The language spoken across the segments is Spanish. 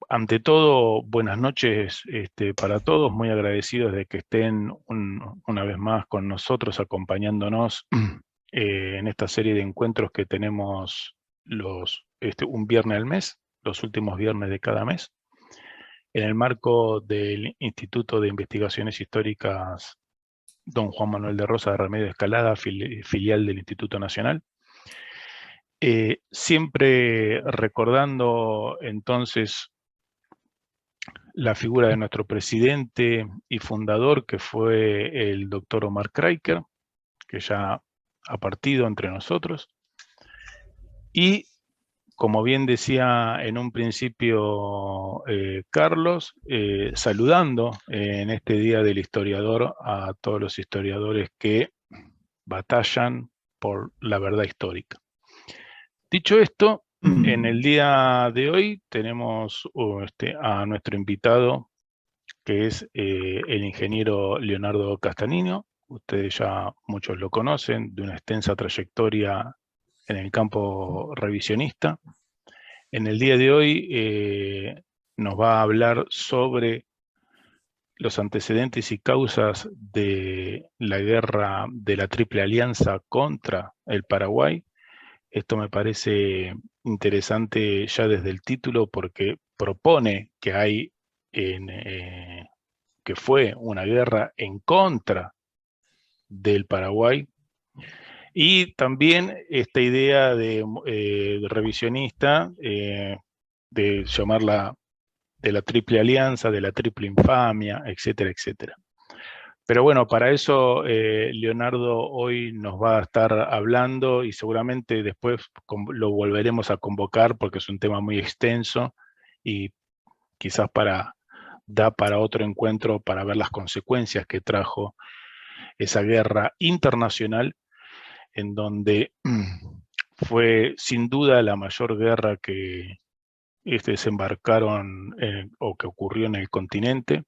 ante todo, buenas noches para todos, muy agradecidos de que estén una vez más con nosotros, acompañándonos en esta serie de encuentros que tenemos un viernes al mes, los últimos viernes de cada mes, en el marco del Instituto de Investigaciones Históricas Don Juan Manuel de Rosas de Remedio Escalada, filial del Instituto Nacional. Siempre recordando entonces la figura de nuestro presidente y fundador, que fue el doctor Omar Kraiker, que ya ha partido entre nosotros. Y, como bien decía en un principio Carlos, saludando en este Día del Historiador a todos los historiadores que batallan por la verdad histórica. Dicho esto, en el día de hoy tenemos a nuestro invitado, que es el ingeniero Leonardo Castanino. Ustedes ya muchos lo conocen, de una extensa trayectoria en el campo revisionista. En el día de hoy nos va a hablar sobre los antecedentes y causas de la guerra de la Triple Alianza contra el Paraguay. Esto me parece interesante ya desde el título, porque propone que que fue una guerra en contra del Paraguay, y también esta idea de revisionista, de llamarla de la triple alianza, de la triple infamia, etcétera, etcétera. Pero bueno, para eso Leonardo hoy nos va a estar hablando, y seguramente después lo volveremos a convocar porque es un tema muy extenso y quizás da para otro encuentro para ver las consecuencias que trajo esa guerra internacional, en donde fue sin duda la mayor guerra que desembarcaron o que ocurrió en el continente,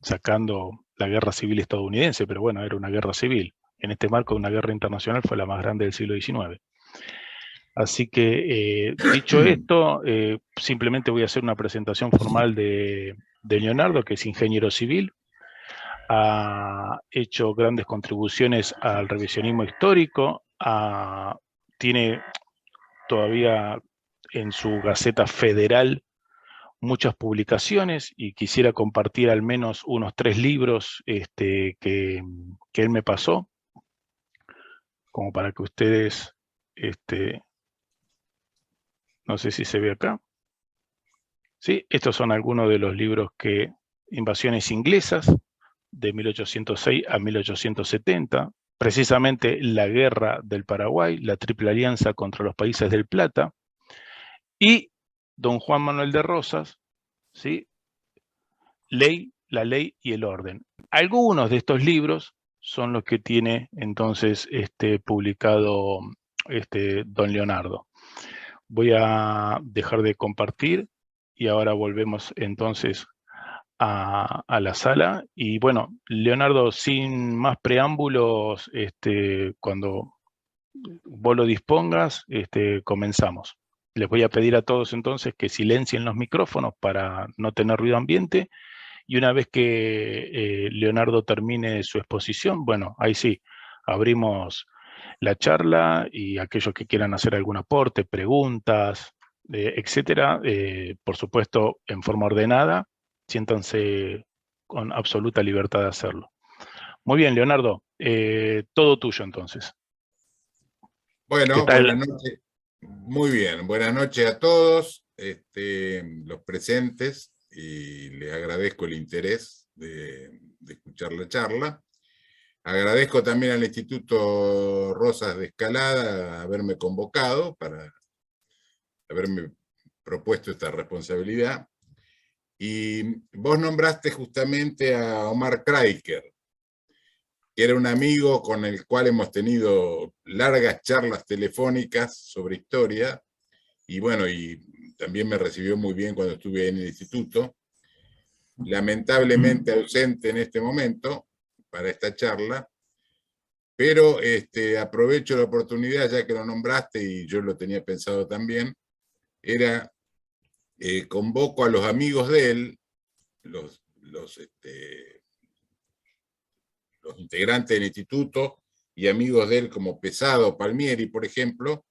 sacando la guerra civil estadounidense, pero bueno, era una guerra civil. En este marco de una guerra internacional fue la más grande del siglo XIX. Así que, dicho esto, simplemente voy a hacer una presentación formal de Leonardo, que es ingeniero civil. Ha hecho grandes contribuciones al revisionismo histórico, tiene todavía en su Gaceta Federal muchas publicaciones, y quisiera compartir al menos unos 3 libros que él me pasó, como para que ustedes, no sé si se ve acá. ¿Sí? Estos son algunos de los libros que: Invasiones inglesas, de 1806 a 1870, precisamente la guerra del Paraguay, la Triple Alianza contra los países del Plata, y Don Juan Manuel de Rosas, ¿sí? La ley y el orden. Algunos de estos libros son los que tiene entonces publicado don Leonardo. Voy a dejar de compartir y ahora volvemos entonces a la sala. Y bueno, Leonardo, sin más preámbulos, cuando vos lo dispongas, comenzamos. Les voy a pedir a todos entonces que silencien los micrófonos para no tener ruido ambiente, y una vez que Leonardo termine su exposición, bueno, ahí sí, abrimos la charla, y aquellos que quieran hacer algún aporte, preguntas, etcétera, por supuesto, en forma ordenada, siéntanse con absoluta libertad de hacerlo. Muy bien, Leonardo, todo tuyo entonces. ¿Qué Bueno, buenas tal? noches. Muy bien, buenas noches a todos los presentes, y les agradezco el interés de escuchar la charla. Agradezco también al Instituto Rosas de Escalada haberme convocado para haberme propuesto esta responsabilidad. Y vos nombraste justamente a Omar Kraiker, que era un amigo con el cual hemos tenido largas charlas telefónicas sobre historia, y bueno, y también me recibió muy bien cuando estuve ahí en el instituto. Lamentablemente ausente en este momento para esta charla, pero aprovecho la oportunidad, ya que lo nombraste y yo lo tenía pensado también. Era convoco a los amigos de él, los integrantes del instituto y amigos de él como Pesado, Palmieri, por ejemplo,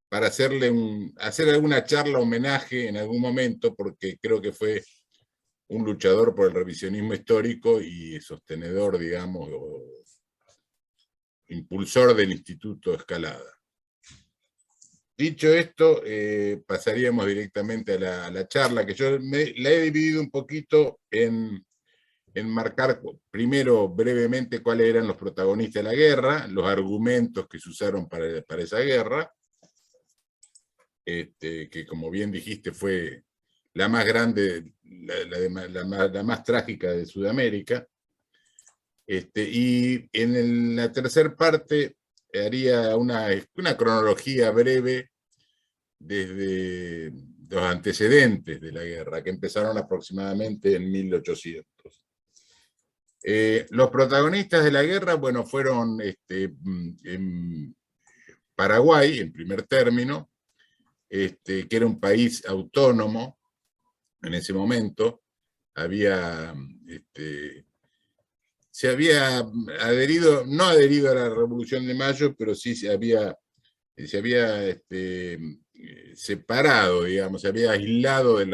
para hacer alguna charla homenaje en algún momento, porque creo que fue un luchador por el revisionismo histórico y sostenedor, digamos, o impulsor del Instituto Escalada. Dicho esto, pasaríamos directamente a la charla, que yo la he dividido un poquito en marcar primero brevemente cuáles eran los protagonistas de la guerra, los argumentos que se usaron para esa guerra, que como bien dijiste fue la más grande, la más trágica de Sudamérica. Y en la tercera parte haría una cronología breve desde los antecedentes de la guerra, que empezaron aproximadamente en 1800. Los protagonistas de la guerra, bueno, fueron en Paraguay, en primer término, que era un país autónomo en ese momento. Se había adherido, no adherido a la Revolución de Mayo, pero sí se había separado, digamos, se había aislado de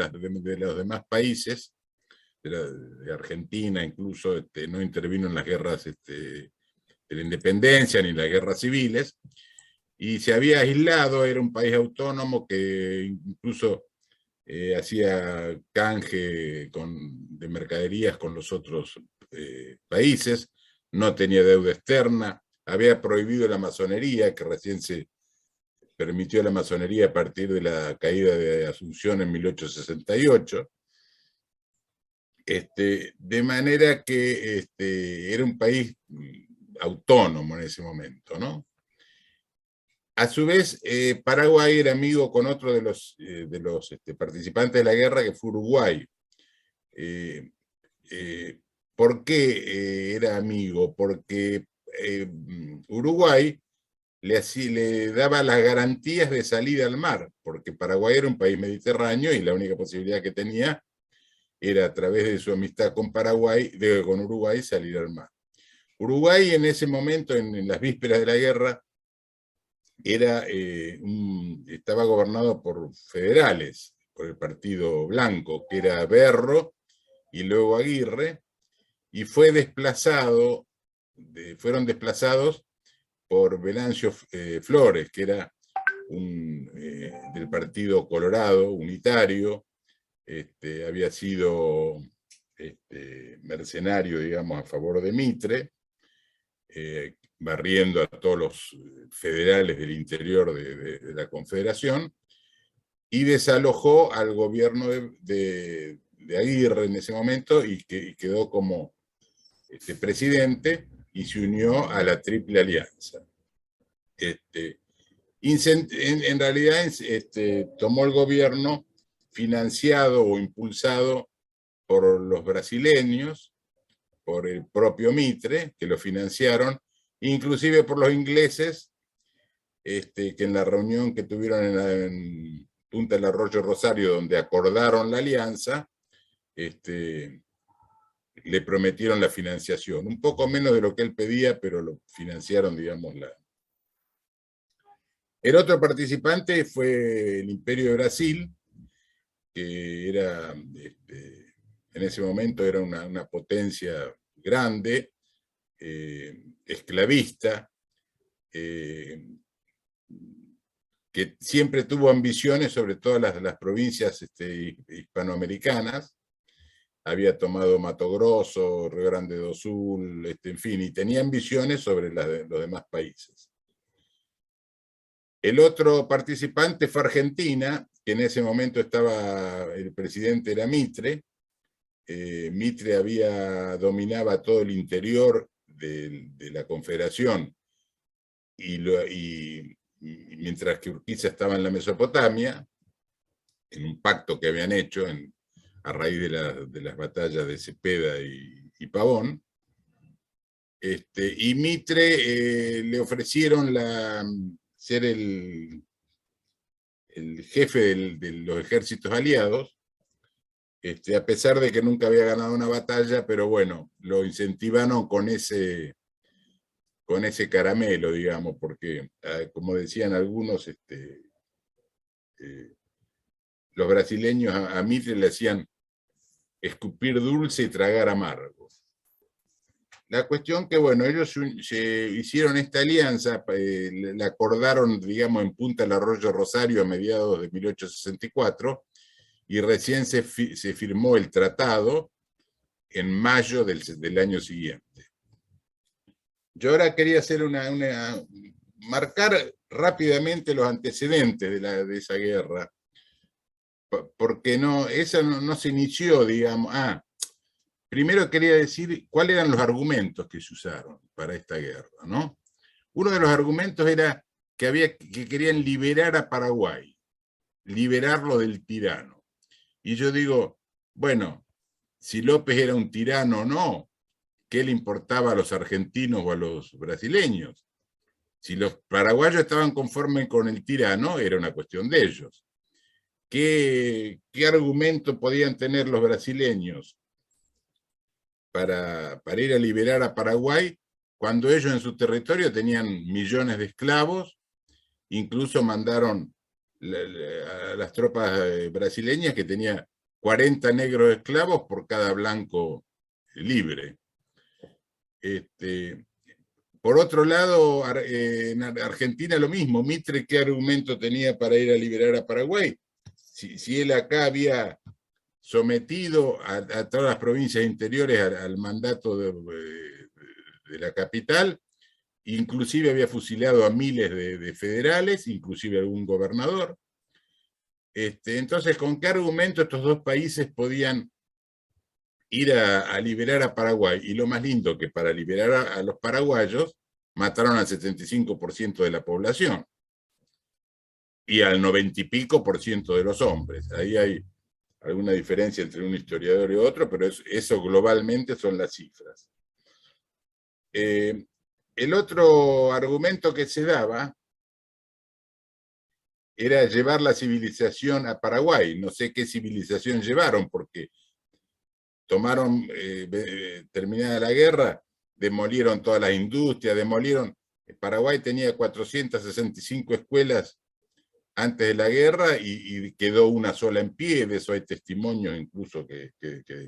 los demás países, de Argentina incluso, no intervino en las guerras de la independencia ni en las guerras civiles, y se había aislado, era un país autónomo que incluso hacía canje de mercaderías con los otros países, no tenía deuda externa, había prohibido la masonería, que recién se permitió la masonería a partir de la caída de Asunción en 1868, de manera que era un país autónomo en ese momento, ¿no? A su vez, Paraguay era amigo con otro de los participantes de la guerra, que fue Uruguay. ¿Por qué era amigo? Porque Uruguay le daba las garantías de salida al mar, porque Paraguay era un país mediterráneo y la única posibilidad que tenía era a través de su amistad con con Uruguay, salir al mar. Uruguay en ese momento, en las vísperas de la guerra, estaba gobernado por federales, por el Partido Blanco, que era Berro y luego Aguirre, y fueron desplazados por Venancio Flores, que era del Partido Colorado, unitario, había sido mercenario, digamos, a favor de Mitre, barriendo a todos los federales del interior de la Confederación, y desalojó al gobierno de Aguirre en ese momento y quedó como presidente y se unió a la Triple Alianza. En realidad tomó el gobierno financiado o impulsado por los brasileños, por el propio Mitre, que lo financiaron, inclusive por los ingleses, que en la reunión que tuvieron en Punta del Arroyo Rosario, donde acordaron la alianza, le prometieron la financiación, un poco menos de lo que él pedía, pero lo financiaron, digamos, El otro participante fue el Imperio de Brasil, que era, en ese momento era una potencia grande, esclavista, que siempre tuvo ambiciones sobre todas las provincias hispanoamericanas. Había tomado Mato Grosso, Río Grande do Sul, en fin, y tenía ambiciones sobre los demás países. El otro participante fue Argentina, que en ese momento el presidente era Mitre. Mitre dominaba todo el interior de la Confederación, mientras que Urquiza estaba en la Mesopotamia, en un pacto que habían hecho a raíz de las batallas de Cepeda y Pavón. Y Mitre le ofrecieron ser el jefe de los ejércitos aliados, a pesar de que nunca había ganado una batalla, pero bueno, lo incentivaron con ese caramelo, digamos, porque, como decían algunos, los brasileños a Mitre le hacían escupir dulce y tragar amargo. La cuestión que, bueno, ellos se hicieron esta alianza, la acordaron, digamos, en Punta del Arroyo Rosario a mediados de 1864, y recién se firmó el tratado en mayo del año siguiente. Yo ahora quería hacer marcar rápidamente los antecedentes de esa guerra, porque esa no se inició, digamos. Primero quería decir cuáles eran los argumentos que se usaron para esta guerra, ¿no? Uno de los argumentos era que querían liberar a Paraguay, liberarlo del tirano. Y yo digo, bueno, si López era un tirano o no, ¿qué le importaba a los argentinos o a los brasileños? Si los paraguayos estaban conformes con el tirano, era una cuestión de ellos. ¿Qué argumento podían tener los brasileños para ir a liberar a Paraguay cuando ellos en su territorio tenían millones de esclavos? Incluso mandaron a las tropas brasileñas que tenía 40 negros esclavos por cada blanco libre. Por otro lado, en Argentina lo mismo. Mitre, ¿qué argumento tenía para ir a liberar a Paraguay? Si él acá había sometido a todas las provincias interiores al mandato de la capital, inclusive había fusilado a miles de federales, inclusive algún gobernador. Entonces, ¿con qué argumento estos dos países podían ir a liberar a Paraguay? Y lo más lindo, que para liberar a los paraguayos mataron al 75% de la población y al 90 y pico por ciento de los hombres. Ahí hay alguna diferencia entre un historiador y otro, pero eso globalmente son las cifras. El otro argumento que se daba era llevar la civilización a Paraguay. No sé qué civilización llevaron, porque tomaron, terminada la guerra, demolieron todas las industrias, Paraguay tenía 465 escuelas antes de la guerra y quedó una sola en pie. De eso hay testimonios incluso que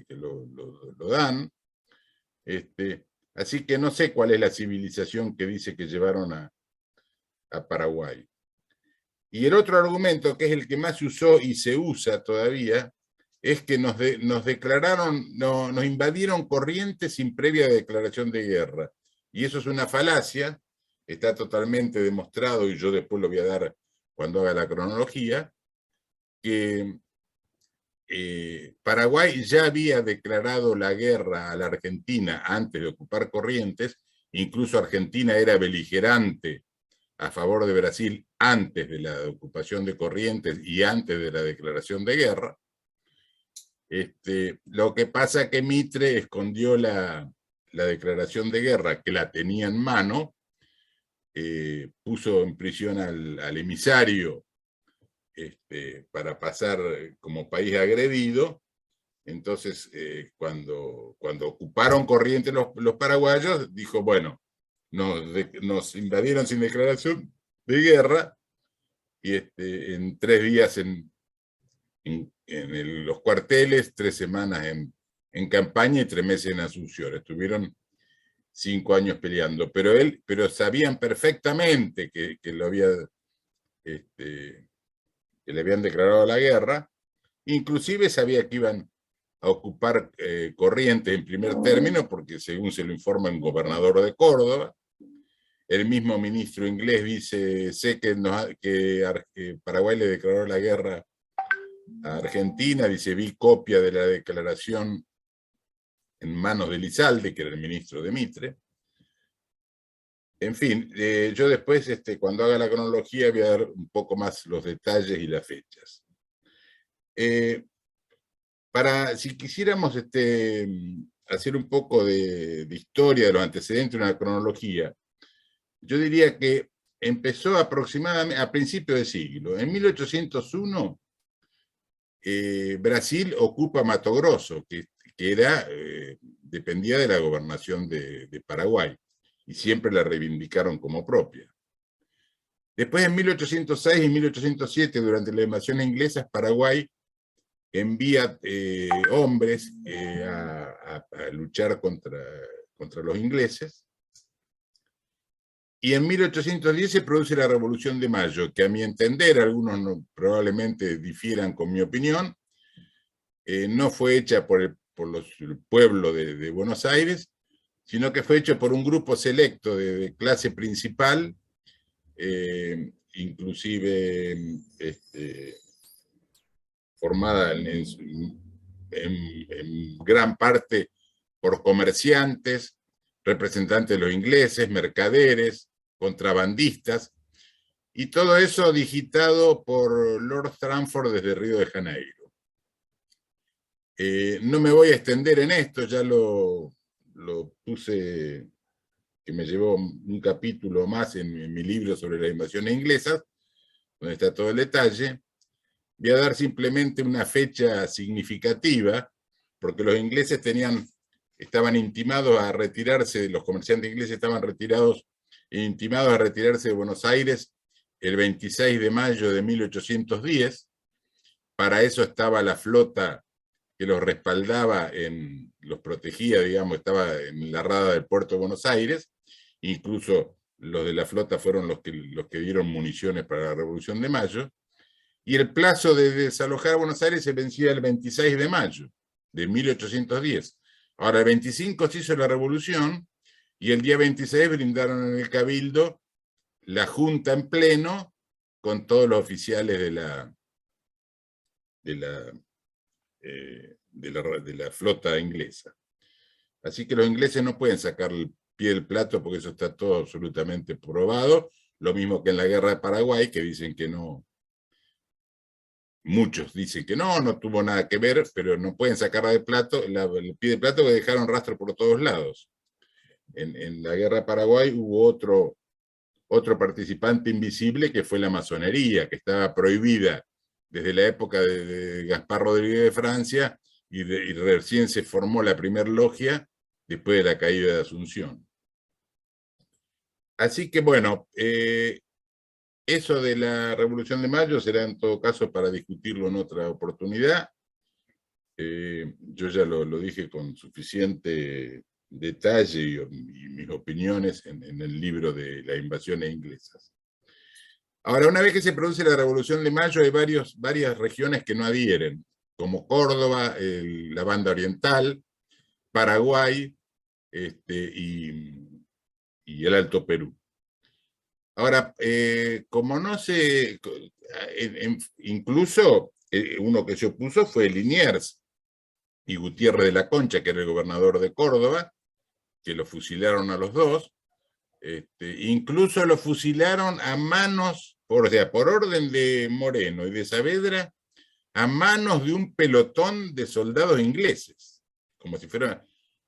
lo dan. Así que no sé cuál es la civilización que dice que llevaron a Paraguay. Y el otro argumento, que es el que más se usó y se usa todavía, es que nos invadieron Corrientes sin previa declaración de guerra. Y eso es una falacia, está totalmente demostrado, y yo después lo voy a dar cuando haga la cronología, que Paraguay ya había declarado la guerra a la Argentina antes de ocupar Corrientes. Incluso Argentina era beligerante a favor de Brasil antes de la ocupación de Corrientes y antes de la declaración de guerra. Lo que pasa es que Mitre escondió la declaración de guerra, que la tenía en mano, puso en prisión al emisario para pasar como país agredido. Entonces, cuando ocuparon Corrientes los paraguayos, dijo, bueno, nos invadieron sin declaración de guerra, y en 3 días en los cuarteles, 3 semanas en campaña y 3 meses en Asunción. Estuvieron 5 años peleando, pero sabían perfectamente que le habían declarado la guerra. Inclusive sabía que iban a ocupar Corrientes en primer término, porque según se lo informa un gobernador de Córdoba, el mismo ministro inglés dice, sé que Paraguay le declaró la guerra a Argentina, dice, vi copia de la declaración en manos de Elizalde, que era el ministro de Mitre. En fin, yo después, cuando haga la cronología, voy a dar un poco más los detalles y las fechas. Si quisiéramos hacer un poco de historia de los antecedentes, una cronología, yo diría que empezó aproximadamente a principios de siglo. En 1801, Brasil ocupa Mato Grosso, que dependía de la gobernación de Paraguay, y siempre la reivindicaron como propia. Después, en 1806 y 1807, durante las invasiones inglesas, Paraguay envía hombres a luchar contra los ingleses. Y en 1810 se produce la Revolución de Mayo, que a mi entender, algunos probablemente difieran con mi opinión, no fue hecha por el pueblo de Buenos Aires, sino que fue hecha por un grupo selecto de clase principal, inclusive formada en gran parte por comerciantes, representantes de los ingleses, mercaderes, contrabandistas, y todo eso digitado por Lord Stranford desde Río de Janeiro. No me voy a extender en esto, ya lo puse, que me llevó un capítulo más en mi libro sobre las invasiones inglesas, donde está todo el detalle. Voy a dar simplemente una fecha significativa, porque los ingleses estaban intimados a retirarse, los comerciantes ingleses estaban intimados a retirarse de Buenos Aires el 26 de mayo de 1810. Para eso estaba la flota que los respaldaba, los protegía, digamos, estaba en la rada del puerto de Buenos Aires. Incluso los de la flota fueron los que dieron municiones para la Revolución de Mayo. Y el plazo de desalojar a Buenos Aires se vencía el 26 de mayo de 1810. Ahora, el 25 se hizo la revolución y el día 26 brindaron en el Cabildo la junta en pleno con todos los oficiales de la flota inglesa. Así que los ingleses no pueden sacar el pie del plato porque eso está todo absolutamente probado. Lo mismo que en la guerra de Paraguay, que dicen que no. Muchos dicen que no tuvo nada que ver, pero no pueden sacar el pie del plato, que dejaron rastro por todos lados. En la guerra de Paraguay hubo otro participante invisible, que fue la masonería, que estaba prohibida desde la época de Gaspar Rodríguez de Francia, y recién se formó la primera logia después de la caída de Asunción. Así que bueno, eso de la Revolución de Mayo será en todo caso para discutirlo en otra oportunidad. Yo ya lo dije con suficiente detalle y mis opiniones en el libro de las invasiones inglesas. Ahora, una vez que se produce la Revolución de Mayo, hay varias regiones que no adhieren, como Córdoba, la Banda Oriental, Paraguay y el Alto Perú. Ahora, como no sé, incluso uno que se opuso fue Liniers y Gutiérrez de la Concha, que era el gobernador de Córdoba, que lo fusilaron a los dos. Incluso lo fusilaron a manos, por orden de Moreno y de Saavedra, a manos de un pelotón de soldados ingleses, como si fuera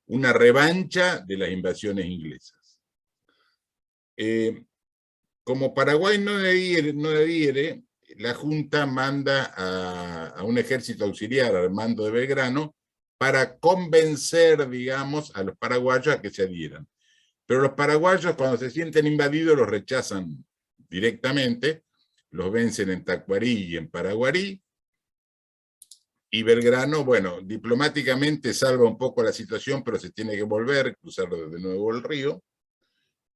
una revancha de las invasiones inglesas. Como Paraguay no adhiere, la Junta manda a un ejército auxiliar al mando de Belgrano para convencer, digamos, a los paraguayos a que se adhieran. Pero los paraguayos, cuando se sienten invadidos, los rechazan directamente, los vencen en Tacuarí y en Paraguarí, y Belgrano, bueno, diplomáticamente salva un poco la situación, pero se tiene que volver, cruzar de nuevo el río.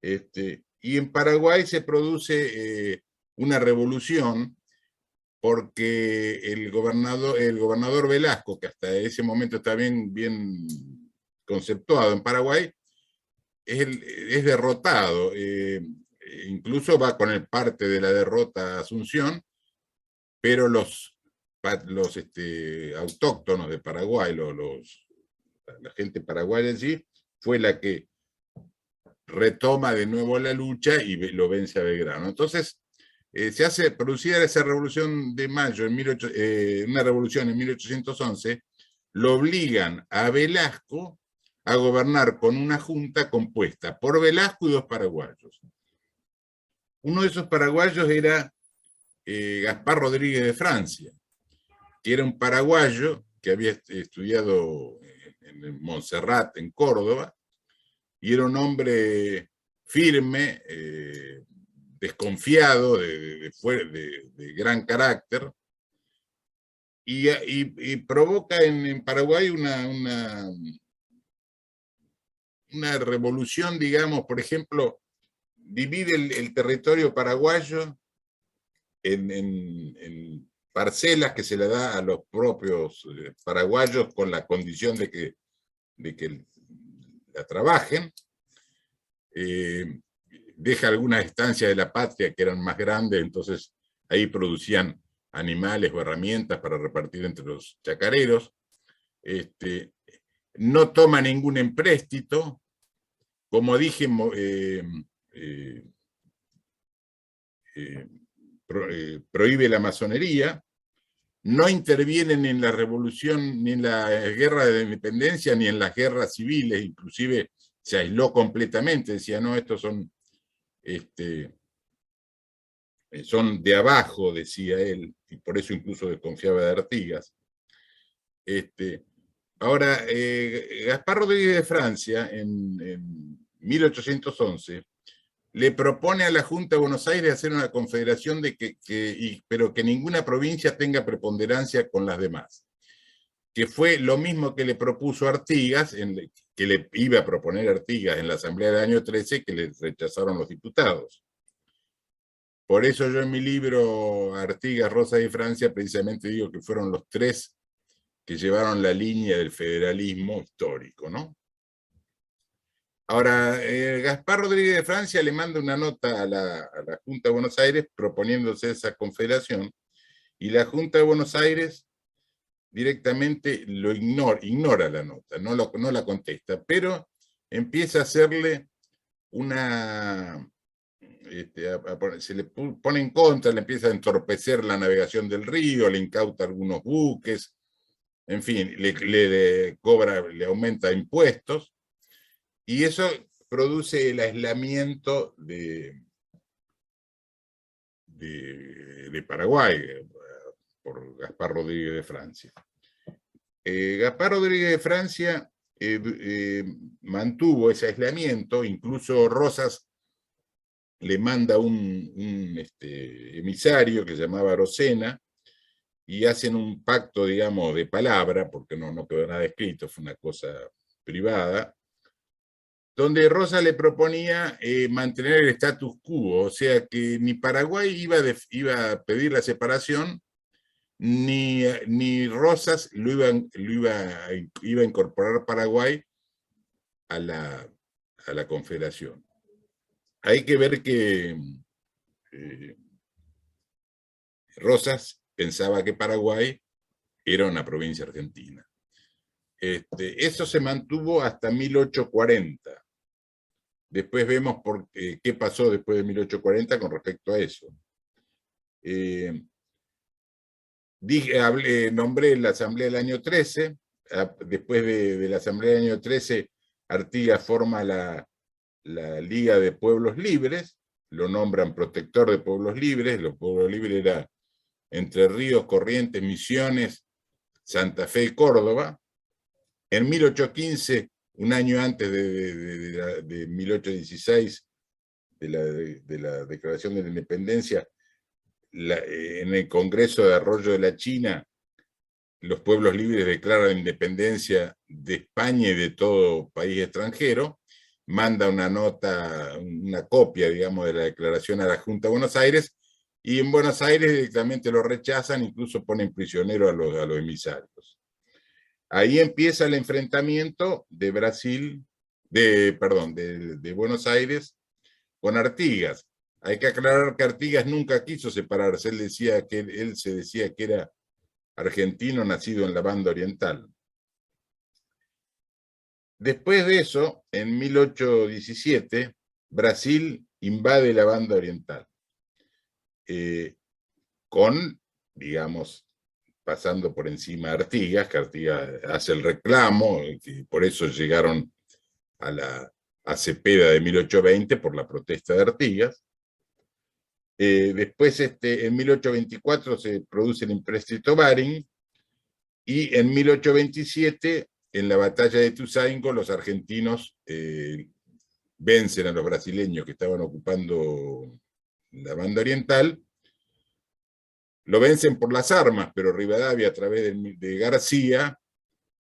Y en Paraguay se produce una revolución porque el gobernador Velasco, que hasta ese momento está bien conceptuado en Paraguay, es derrotado. Incluso va con el parte de la derrota a Asunción, pero los autóctonos de Paraguay, la gente paraguaya en sí, fue la que retoma de nuevo la lucha y lo vence a Belgrano. Entonces, se hace producida esa Revolución de Mayo, una revolución en 1811, lo obligan a Velasco a gobernar con una junta compuesta por Velasco y dos paraguayos. Uno de esos paraguayos era Gaspar Rodríguez de Francia, que era un paraguayo que había estudiado en Montserrat, en Córdoba, y era un hombre firme, desconfiado, de gran carácter, y provoca en Paraguay una revolución, digamos. Por ejemplo, divide el territorio paraguayo en parcelas que se le da a los propios paraguayos con la condición de que la trabajen. Deja algunas estancias de la patria que eran más grandes, entonces ahí producían animales o herramientas para repartir entre los chacareros. No toma ningún empréstito. Como dije, prohíbe la masonería, no intervienen en la revolución, ni en la guerra de la independencia, ni en las guerras civiles. Inclusive se aisló completamente, decía, no, estos son de abajo, decía él, y por eso incluso desconfiaba de Artigas. Ahora, Gaspar Rodríguez de Francia, en 1811, le propone a la Junta de Buenos Aires hacer una confederación, pero que ninguna provincia tenga preponderancia con las demás, que fue lo mismo que le propuso Artigas, que le iba a proponer Artigas en la Asamblea del año 13, que le rechazaron los diputados. Por eso yo en mi libro Artigas, Rosas y Francia precisamente digo que fueron los tres que llevaron la línea del federalismo histórico, ¿no? Ahora, Gaspar Rodríguez de Francia le manda una nota a la Junta de Buenos Aires proponiéndose esa confederación, y la Junta de Buenos Aires directamente lo ignora la nota, no la contesta, pero empieza a hacerle se le pone en contra, le empieza a entorpecer la navegación del río, le incauta algunos buques, en fin, le aumenta impuestos, y eso produce el aislamiento de Paraguay por Gaspar Rodríguez de Francia. Gaspar Rodríguez de Francia mantuvo ese aislamiento. Incluso Rosas le manda un emisario que se llamaba Arocena, y hacen un pacto, digamos, de palabra, porque no quedó nada escrito, fue una cosa privada, donde Rosas le proponía mantener el status quo, o sea que ni Paraguay iba a pedir la separación, ni Rosas iba a incorporar Paraguay a la Confederación. Hay que ver que Rosas pensaba que Paraguay era una provincia argentina. Eso se mantuvo hasta 1840. Después vemos qué pasó después de 1840 con respecto a eso. Nombré la Asamblea del año 13. Después de la Asamblea del año 13, Artigas forma la Liga de Pueblos Libres, lo nombran protector de pueblos libres. Los pueblos libres eran Entre Ríos, Corrientes, Misiones, Santa Fe y Córdoba. En 1815, un año antes de 1816, de la Declaración de la Independencia, en el Congreso de Arroyo de la China, los pueblos libres declaran la independencia de España y de todo país extranjero. Manda una nota, una copia, digamos, de la declaración a la Junta de Buenos Aires, y en Buenos Aires directamente lo rechazan, incluso ponen prisioneros a los emisarios. Ahí empieza el enfrentamiento de Buenos Aires con Artigas. Hay que aclarar que Artigas nunca quiso separarse. Él se decía que era argentino nacido en la banda oriental. Después de eso, en 1817, Brasil invade la banda oriental, pasando por encima de Artigas, que Artigas hace el reclamo, y por eso llegaron a Cepeda de 1820 por la protesta de Artigas. Después, en 1824 se produce el empréstito Baring, y en 1827, en la batalla de Ituzaingó, los argentinos vencen a los brasileños que estaban ocupando la banda oriental. Lo vencen por las armas, pero Rivadavia, a través de García,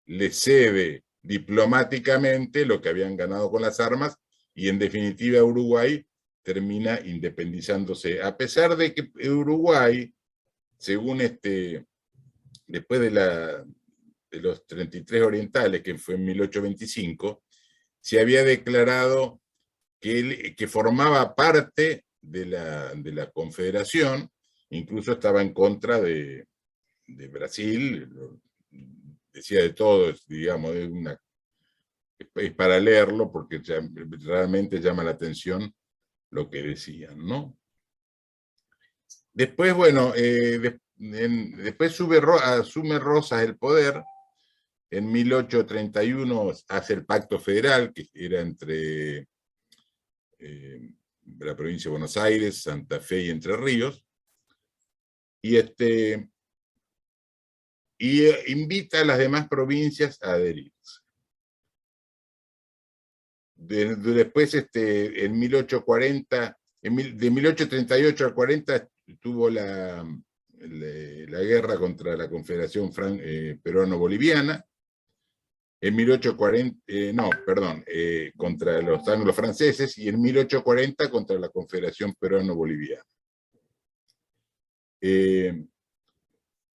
le cede diplomáticamente lo que habían ganado con las armas, y en definitiva Uruguay termina independizándose, a pesar de que Uruguay, según después de los 33 orientales, que fue en 1825, se había declarado que formaba parte de la Confederación, incluso estaba en contra de Brasil, decía de todo, digamos, es para leerlo, porque realmente llama la atención lo que decían, ¿no? Después, bueno, después asume Rosas el poder. En 1831 hace el Pacto Federal, que era entre la provincia de Buenos Aires, Santa Fe y Entre Ríos, y invita a las demás provincias a adherirse. Después, en 1840, de 1838 al 40, tuvo la guerra contra la Confederación Peruano-Boliviana. En 1840, contra los anglo-franceses, y en 1840 contra la Confederación Peruano-Boliviana.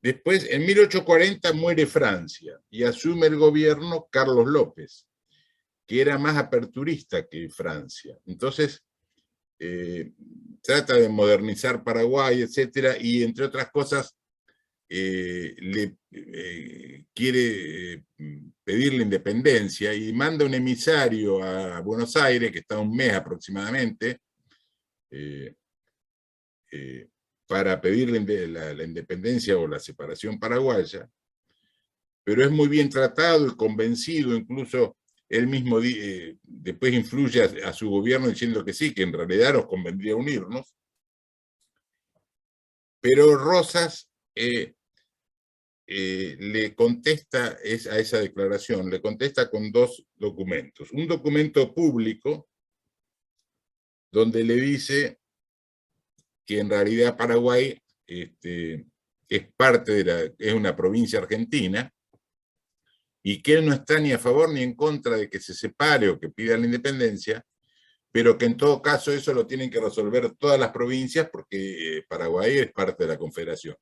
Después, en 1840 muere Francia y asume el gobierno Carlos López, que era más aperturista que Francia. Entonces, trata de modernizar Paraguay, etcétera, y entre otras cosas, quiere pedir la independencia, y manda un emisario a Buenos Aires, que está un mes aproximadamente, para pedir la independencia o la separación paraguaya, pero es muy bien tratado y convencido. Incluso él mismo después influye a su gobierno diciendo que sí, que en realidad nos convendría unirnos. Pero Rosas le contesta a esa declaración, le contesta con dos documentos. Un documento público, donde le dice que en realidad Paraguay es es una provincia argentina, y que él no está ni a favor ni en contra de que se separe o que pida la independencia, pero que en todo caso eso lo tienen que resolver todas las provincias, porque Paraguay es parte de la Confederación.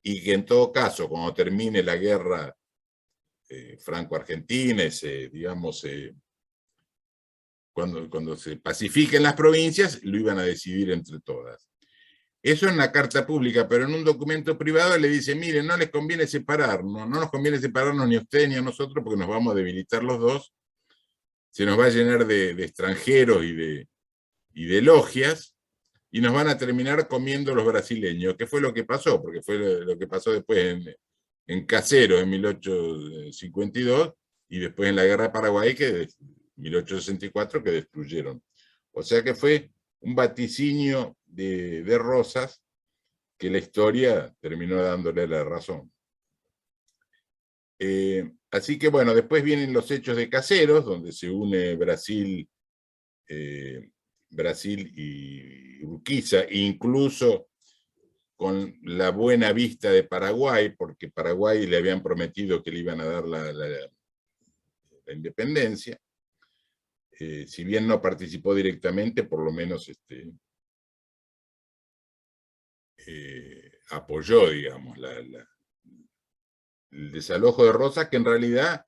Y que en todo caso, cuando termine la guerra franco-argentina, cuando se pacifiquen las provincias, lo iban a decidir entre todas. Eso en la carta pública, pero en un documento privado le dice: miren, no les conviene separarnos, no nos conviene separarnos ni a ustedes ni a nosotros, porque nos vamos a debilitar los dos, se nos va a llenar de extranjeros y de logias, y nos van a terminar comiendo los brasileños, que fue lo que pasó, porque fue lo que pasó después en Caseros en 1852, y después en la Guerra de Paraguay, que 1864, que destruyeron. O sea que fue un vaticinio de Rosas, que la historia terminó dándole la razón. Así que bueno, después vienen los hechos de Caseros, donde se une Brasil y Urquiza, incluso con la buena vista de Paraguay, porque Paraguay le habían prometido que le iban a dar la independencia. Si bien no participó directamente, por lo menos apoyó, digamos, el desalojo de Rosas, que en realidad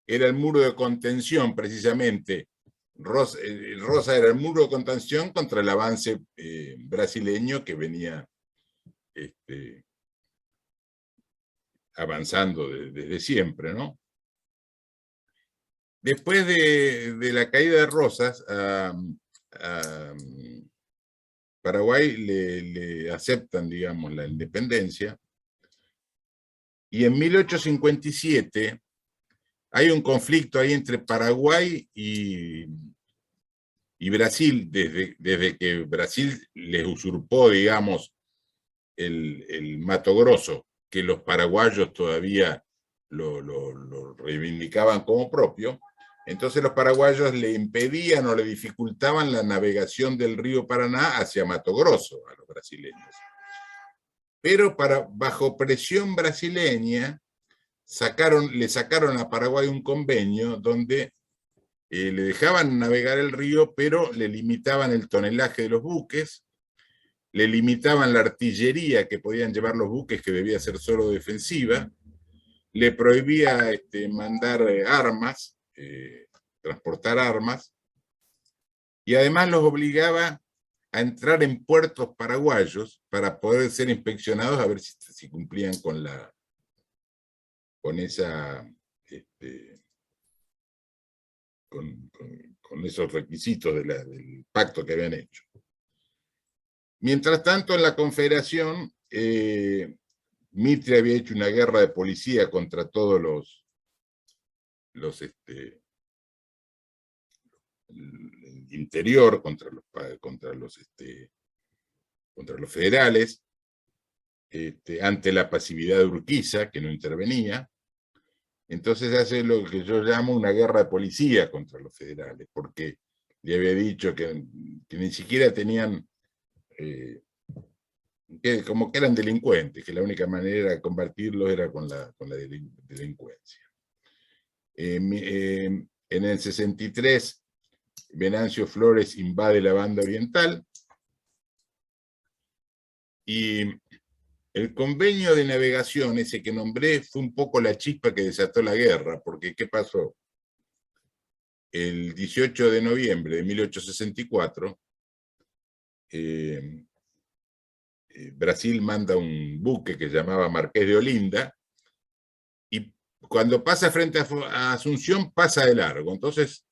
era el muro de contención, precisamente. Rosa era el muro de contención contra el avance brasileño, que venía avanzando desde siempre, ¿no? Después de la caída de Rosas, a Paraguay le aceptan, digamos, la independencia, y en 1857 hay un conflicto ahí entre Paraguay y Y Brasil, desde que Brasil les usurpó, digamos, el Mato Grosso, que los paraguayos todavía lo reivindicaban como propio, entonces los paraguayos le impedían o le dificultaban la navegación del río Paraná hacia Mato Grosso a los brasileños. Pero bajo presión brasileña le sacaron a Paraguay un convenio donde le dejaban navegar el río, pero le limitaban el tonelaje de los buques, le limitaban la artillería que podían llevar los buques, que debía ser solo defensiva, le prohibía mandar armas, transportar armas, y además los obligaba a entrar en puertos paraguayos para poder ser inspeccionados a ver si cumplían con esa con esos requisitos del pacto que habían hecho. Mientras tanto, en la Confederación, Mitre había hecho una guerra de policía contra todos el interior, contra los federales, ante la pasividad de Urquiza, que no intervenía. Entonces hace lo que yo llamo una guerra de policía contra los federales, porque le había dicho que ni siquiera tenían, como que eran delincuentes, que la única manera de combatirlos era con la delincuencia. En el 63, Venancio Flores invade la banda oriental, y el convenio de navegación, ese que nombré, fue un poco la chispa que desató la guerra, porque ¿qué pasó? El 18 de noviembre de 1864, Brasil manda un buque que llamaba Marqués de Olinda, y cuando pasa frente a Asunción pasa de largo. Entonces,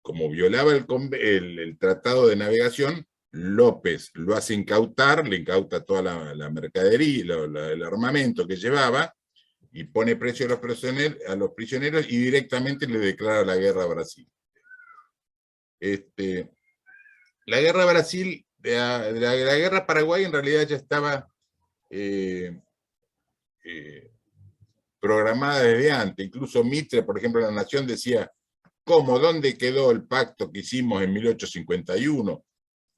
como violaba el tratado de navegación, López lo hace incautar, le incauta toda la mercadería, el armamento que llevaba, y pone precio a los prisioneros y directamente le declara la guerra a Brasil. La guerra a Brasil, la guerra Paraguay en realidad ya estaba programada desde antes. Incluso Mitre, por ejemplo, en La Nación decía, ¿cómo? ¿Dónde quedó el pacto que hicimos en 1851?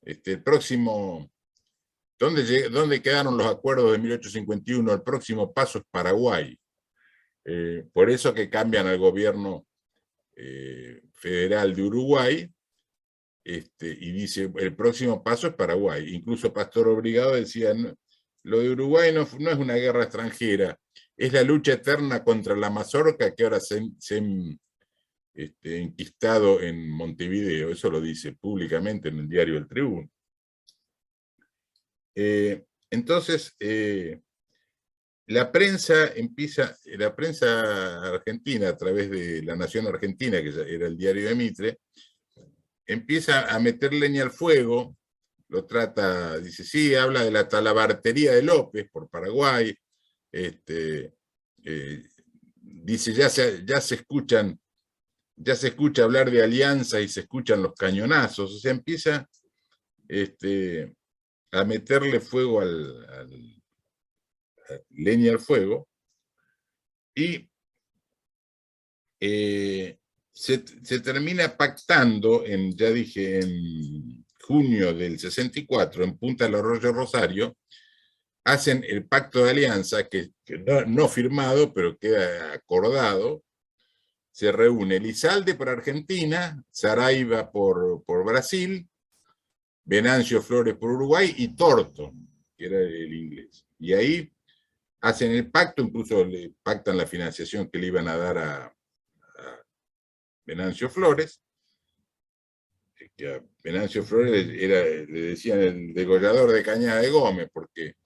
El próximo, ¿dónde quedaron los acuerdos de 1851? El próximo paso es Paraguay. Por eso que cambian al gobierno federal de Uruguay, y dice, el próximo paso es Paraguay. Incluso Pastor Obligado decía, no, lo de Uruguay no es una guerra extranjera, es la lucha eterna contra la mazorca que ahora se enquistado en Montevideo. Eso lo dice públicamente en el diario El Tribuno. Entonces, la prensa argentina, a través de La Nación Argentina, que era el diario de Mitre, empieza a meter leña al fuego, lo trata, dice, sí, habla de la talabartería de López por Paraguay, dice, ya se escucha hablar de alianza y se escuchan los cañonazos, o sea, empieza a meterle fuego leña al fuego, y se termina pactando, ya dije, en junio del 64, en Punta del Arroyo Rosario, hacen el pacto de alianza, que no firmado, pero queda acordado. Se reúne Elizalde por Argentina, Saraiva por Brasil, Venancio Flores por Uruguay y Thornton, que era el inglés. Y ahí hacen el pacto, incluso le pactan la financiación que le iban a dar a Venancio Flores, que a Venancio Flores le decían el degollador de Cañada de Gómez, porque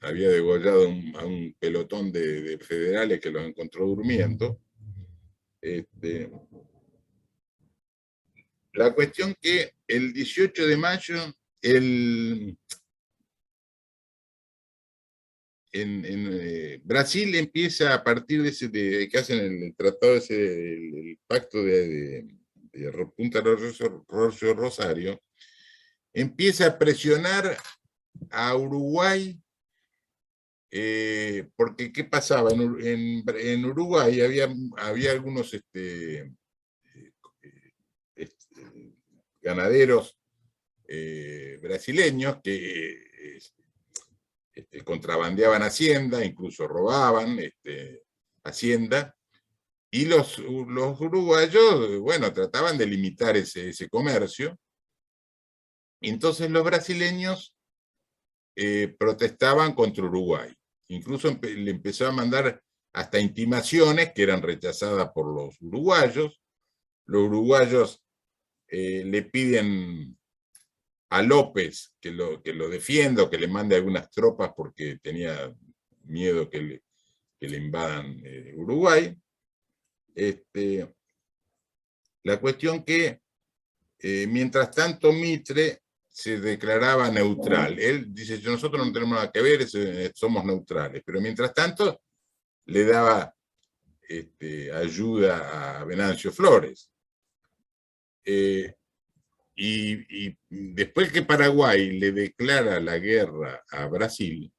había degollado a un pelotón de federales que los encontró durmiendo. La cuestión que el 18 de mayo Brasil empieza a partir de que hacen el tratado ese, el pacto de Punta Rosario, empieza a presionar a Uruguay, porque ¿qué pasaba? En Uruguay había algunos ganaderos brasileños que contrabandeaban hacienda, incluso robaban hacienda, y los uruguayos, bueno, trataban de limitar ese comercio. Y entonces los brasileños protestaban contra Uruguay. Incluso le empezó a mandar hasta intimaciones que eran rechazadas por los uruguayos. Los uruguayos le piden a López que lo defienda o que le mande algunas tropas porque tenía miedo que le invadan Uruguay. La cuestión que, mientras tanto, Mitre se declaraba neutral. Él dice, nosotros no tenemos nada que ver, somos neutrales. Pero mientras tanto, le daba ayuda a Venancio Flores. Y después que Paraguay le declara la guerra a Brasil,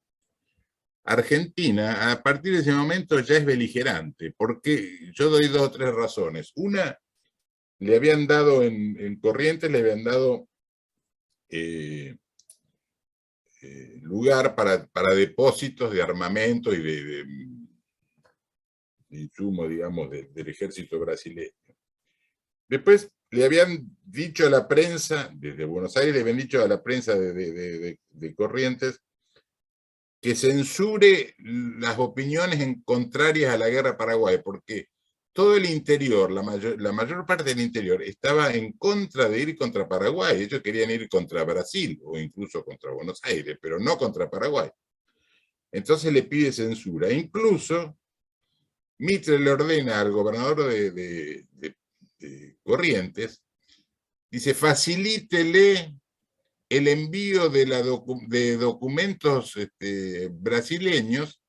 Argentina, a partir de ese momento, ya es beligerante, porque yo doy 2 o 3 razones. Una, le habían dado en Corrientes, le habían dado lugar para depósitos de armamento y de insumo, digamos, del ejército brasileño. Después le habían dicho a la prensa, desde Buenos Aires, le habían dicho a la prensa de Corrientes que censure las opiniones contrarias a la guerra Paraguay, porque todo el interior, la mayor parte del interior, estaba en contra de ir contra Paraguay. Ellos querían ir contra Brasil o incluso contra Buenos Aires, pero no contra Paraguay. Entonces le pide censura. Incluso Mitre le ordena al gobernador de Corrientes, dice, facilítele el envío de documentos brasileños,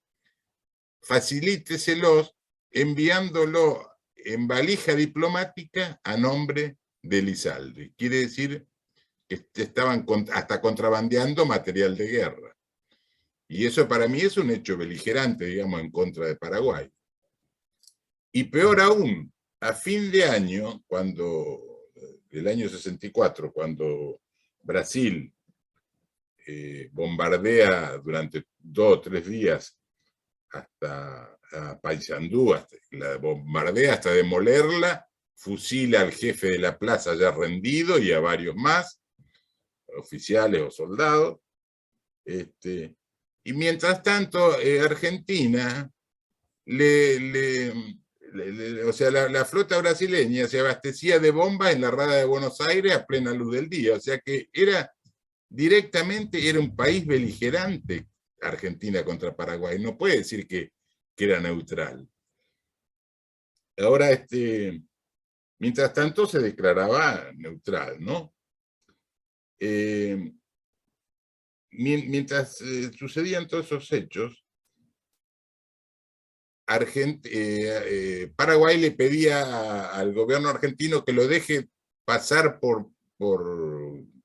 facilíteselos enviándolo en valija diplomática a nombre de Elizalde. Quiere decir que estaban hasta contrabandeando material de guerra. Y eso para mí es un hecho beligerante, digamos, en contra de Paraguay. Y peor aún, a fin de año, el año 64, cuando Brasil bombardea durante 2 o 3 días hasta Paysandú, la bombardea hasta demolerla, fusila al jefe de la plaza ya rendido y a varios más, oficiales o soldados. Y mientras tanto, Argentina, o sea, la flota brasileña se abastecía de bombas en la rada de Buenos Aires a plena luz del día. O sea que directamente era un país beligerante Argentina contra Paraguay. No puede decir que era neutral. Ahora, mientras tanto se declaraba neutral, ¿no? Mientras sucedían todos esos hechos, Paraguay le pedía al gobierno argentino que lo deje pasar por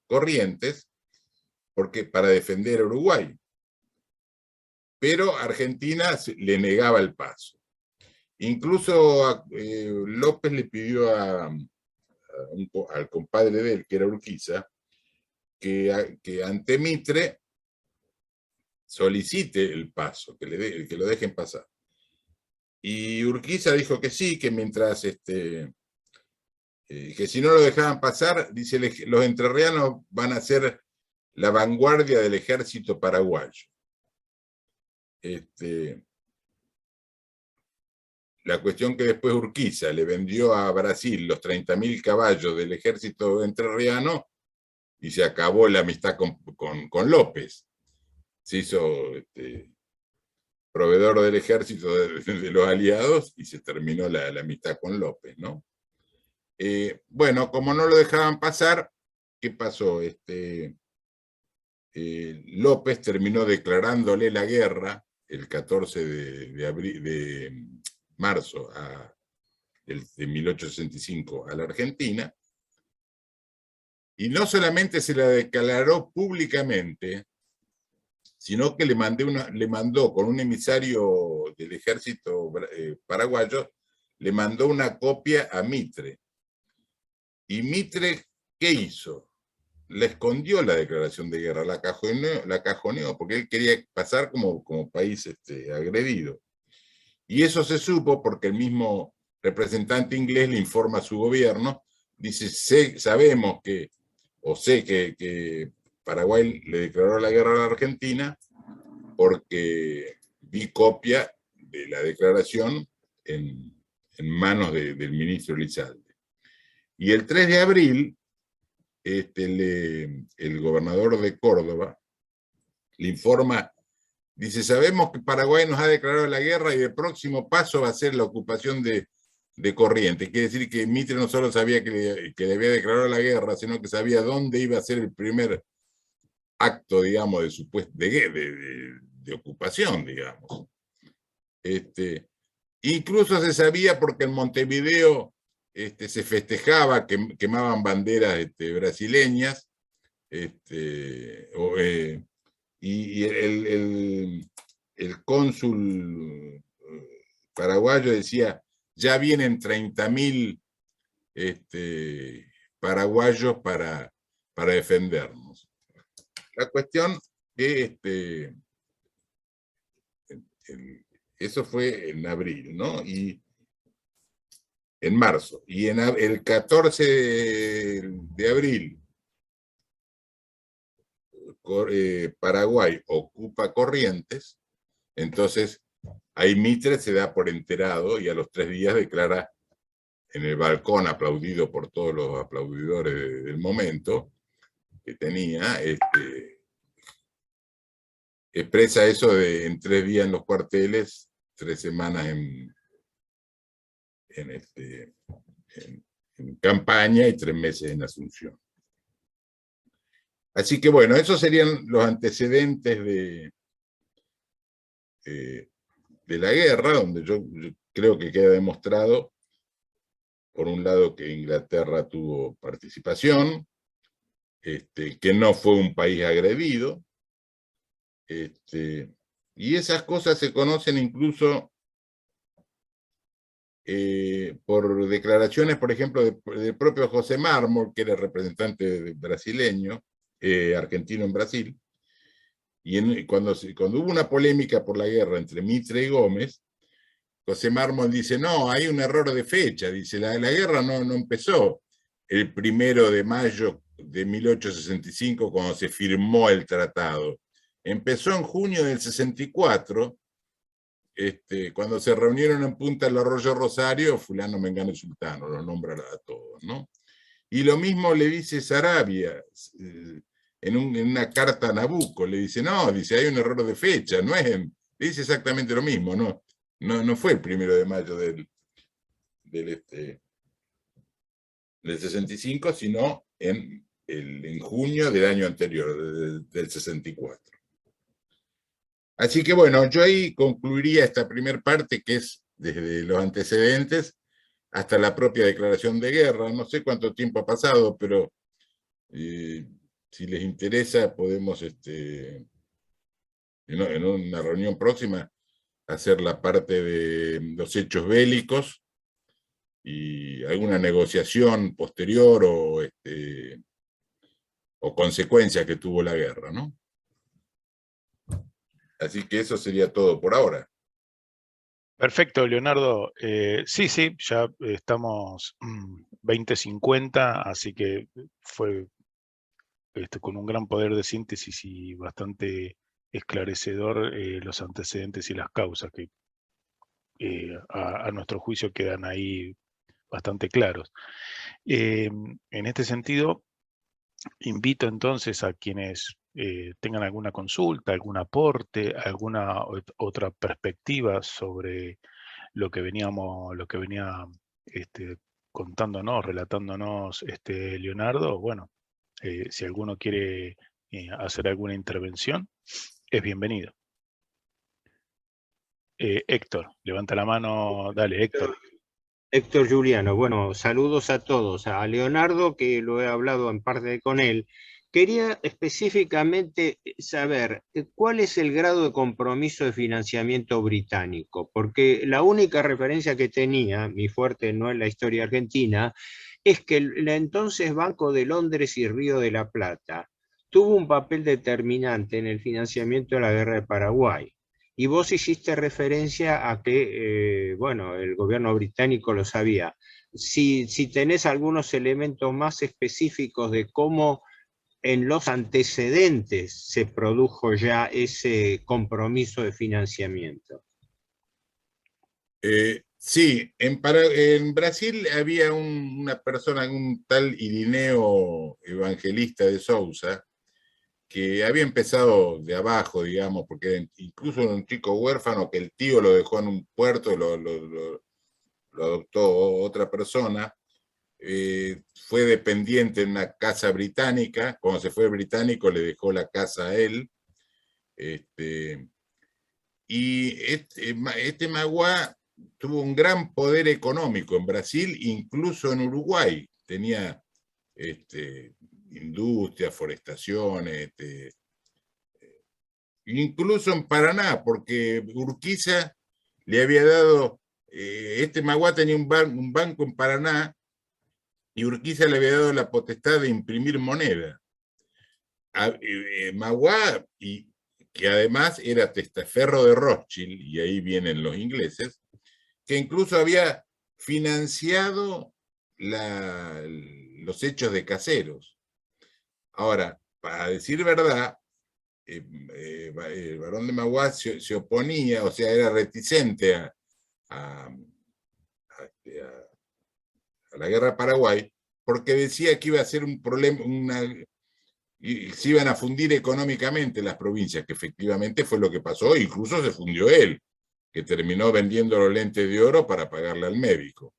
Corrientes para defender a Uruguay. Pero Argentina le negaba el paso. Incluso López le pidió al compadre de él, que era Urquiza, que ante Mitre solicite el paso, que lo dejen pasar. Y Urquiza dijo que sí, que mientras que si no lo dejaban pasar, dice, los entrerrianos van a ser la vanguardia del ejército paraguayo. La cuestión que después Urquiza le vendió a Brasil los 30.000 caballos del ejército entrerriano y se acabó la amistad con López. Se hizo proveedor del ejército de los aliados y se terminó la amistad con López, ¿no? Bueno, como no lo dejaban pasar, ¿qué pasó? López terminó declarándole la guerra el 14 de marzo de 1865 a la Argentina, y no solamente se la declaró públicamente, sino que le mandó con un emisario del ejército paraguayo, le mandó una copia a Mitre. Y Mitre, ¿qué hizo? Le escondió la declaración de guerra, la cajoneó porque él quería pasar como país agredido. Y eso se supo porque el mismo representante inglés le informa a su gobierno, dice, sabemos que, o sé que Paraguay le declaró la guerra a la Argentina porque vi copia de la declaración en manos del ministro Elizalde. Y el 3 de abril, el gobernador de Córdoba le informa, dice, sabemos que Paraguay nos ha declarado la guerra y el próximo paso va a ser la ocupación de Corrientes. Quiere decir que Mitre no solo sabía que le había declarado la guerra, sino que sabía dónde iba a ser el primer acto, digamos, de ocupación, digamos. Incluso se sabía porque en Montevideo se festejaba, quemaban banderas brasileñas, y el cónsul paraguayo decía, ya vienen 30.000 paraguayos para defendernos. La cuestión que eso fue en abril, ¿no? Y en marzo. Y el 14 de abril, Paraguay ocupa Corrientes, entonces ahí Mitre se da por enterado y a los 3 días declara en el balcón, aplaudido por todos los aplaudidores del momento que tenía, expresa eso de en 3 días en los cuarteles, 3 semanas en campaña y 3 meses en Asunción. Así que bueno, esos serían los antecedentes de la guerra, donde yo creo que queda demostrado, por un lado, que Inglaterra tuvo participación, que no fue un país agredido, y esas cosas se conocen incluso por declaraciones, por ejemplo, del propio José Mármol, que era representante brasileño, argentino en Brasil, y cuando hubo una polémica por la guerra entre Mitre y Gómez, José Mármol dice, no, hay un error de fecha, dice, la guerra no empezó el 1 de mayo de 1865 cuando se firmó el tratado, empezó en junio del 64, cuando se reunieron en Punta del Arroyo Rosario, fulano, mengano y sultano, los nombra a todos, ¿no? Y lo mismo le dice Saravia, en una carta a Nabucco, le dice, no, dice, hay un error de fecha, no es, le dice exactamente lo mismo, no fue el 1 de mayo del 65, sino en junio del año anterior, del 64. Así que bueno, yo ahí concluiría esta primera parte, que es desde los antecedentes hasta la propia declaración de guerra. No sé cuánto tiempo ha pasado, pero si les interesa podemos en una reunión próxima hacer la parte de los hechos bélicos y alguna negociación posterior o consecuencias que tuvo la guerra, ¿no? Así que eso sería todo por ahora. Perfecto, Leonardo. Sí, ya estamos 20:50, así que fue con un gran poder de síntesis y bastante esclarecedor los antecedentes y las causas que a nuestro juicio quedan ahí bastante claros. En este sentido, invito entonces a quienes tengan alguna consulta, algún aporte, alguna otra perspectiva sobre lo que venía contándonos, relatándonos Leonardo. Bueno, si alguno quiere hacer alguna intervención, es bienvenido. Héctor, levanta la mano, dale, Héctor. Héctor Juliano, bueno, saludos a todos. A Leonardo, que lo he hablado en parte con él, quería específicamente saber cuál es el grado de compromiso de financiamiento británico, porque la única referencia que tenía, mi fuerte no es la historia argentina, es que el entonces Banco de Londres y Río de la Plata tuvo un papel determinante en el financiamiento de la guerra de Paraguay. Y vos hiciste referencia a que, bueno, el gobierno británico lo sabía. Si tenés algunos elementos más específicos de cómo en los antecedentes se produjo ya ese compromiso de financiamiento. Sí, en Brasil había una persona, un tal Irineo Evangelista de Souza, que había empezado de abajo, digamos, porque incluso era un chico huérfano que el tío lo dejó en un puerto y lo adoptó otra persona. Fue dependiente en una casa británica. Cuando se fue el británico le dejó la casa a él. Y este Magua tuvo un gran poder económico en Brasil, incluso en Uruguay. Tenía industria, forestaciones, incluso en Paraná, porque Urquiza le había dado, este Magua tenía un banco en Paraná y Urquiza le había dado la potestad de imprimir moneda. Magua, y que además era testaferro de Rothschild, y ahí vienen los ingleses, que incluso había financiado los hechos de Caseros. Ahora, para decir verdad, el barón de Magua se oponía, o sea, era reticente a la guerra de Paraguay, porque decía que iba a ser un problema, y se iban a fundir económicamente las provincias, que efectivamente fue lo que pasó, incluso se fundió él, que terminó vendiendo los lentes de oro para pagarle al médico.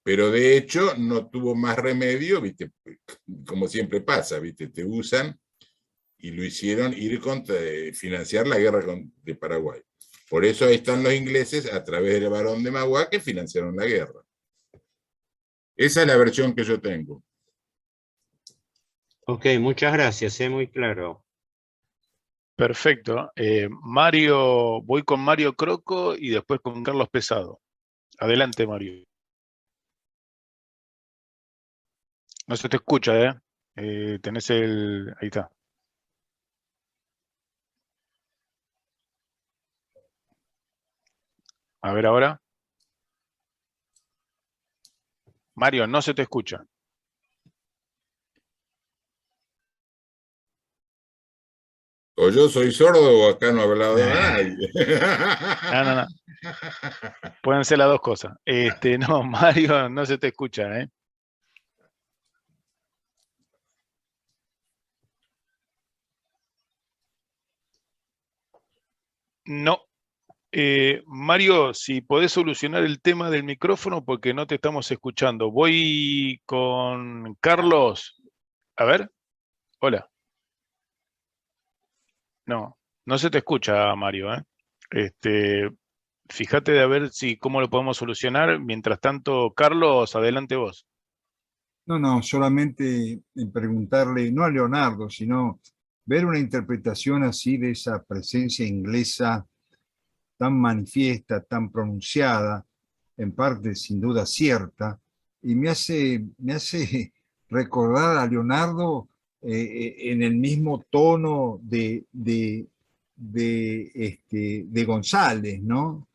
Pero de hecho no tuvo más remedio, ¿viste? Como siempre pasa, ¿viste? Te usan, y lo hicieron ir contra financiar la guerra de Paraguay. Por eso ahí están los ingleses, a través del barón de Magua, que financiaron la guerra. Esa es la versión que yo tengo. Ok, muchas gracias, muy claro. Perfecto. Mario, voy con Mario Croco y después con Carlos Pesado. Adelante, Mario. No se te escucha, ¿eh? Tenés el... Ahí está. A ver ahora. Mario, no se te escucha. O yo soy sordo o acá no ha hablado nadie. No. Pueden ser las dos cosas. No, Mario, no se te escucha, ¿eh? No. Mario, si podés solucionar el tema del micrófono porque no te estamos escuchando. Voy con Carlos. A ver. Hola. No se te escucha, Mario, ¿eh? Fíjate de a ver cómo lo podemos solucionar. Mientras tanto, Carlos, adelante vos. No, solamente en preguntarle, no a Leonardo, sino ver una interpretación así de esa presencia inglesa tan manifiesta, tan pronunciada, en parte sin duda cierta, y me hace recordar a Leonardo en el mismo tono de González, ¿no?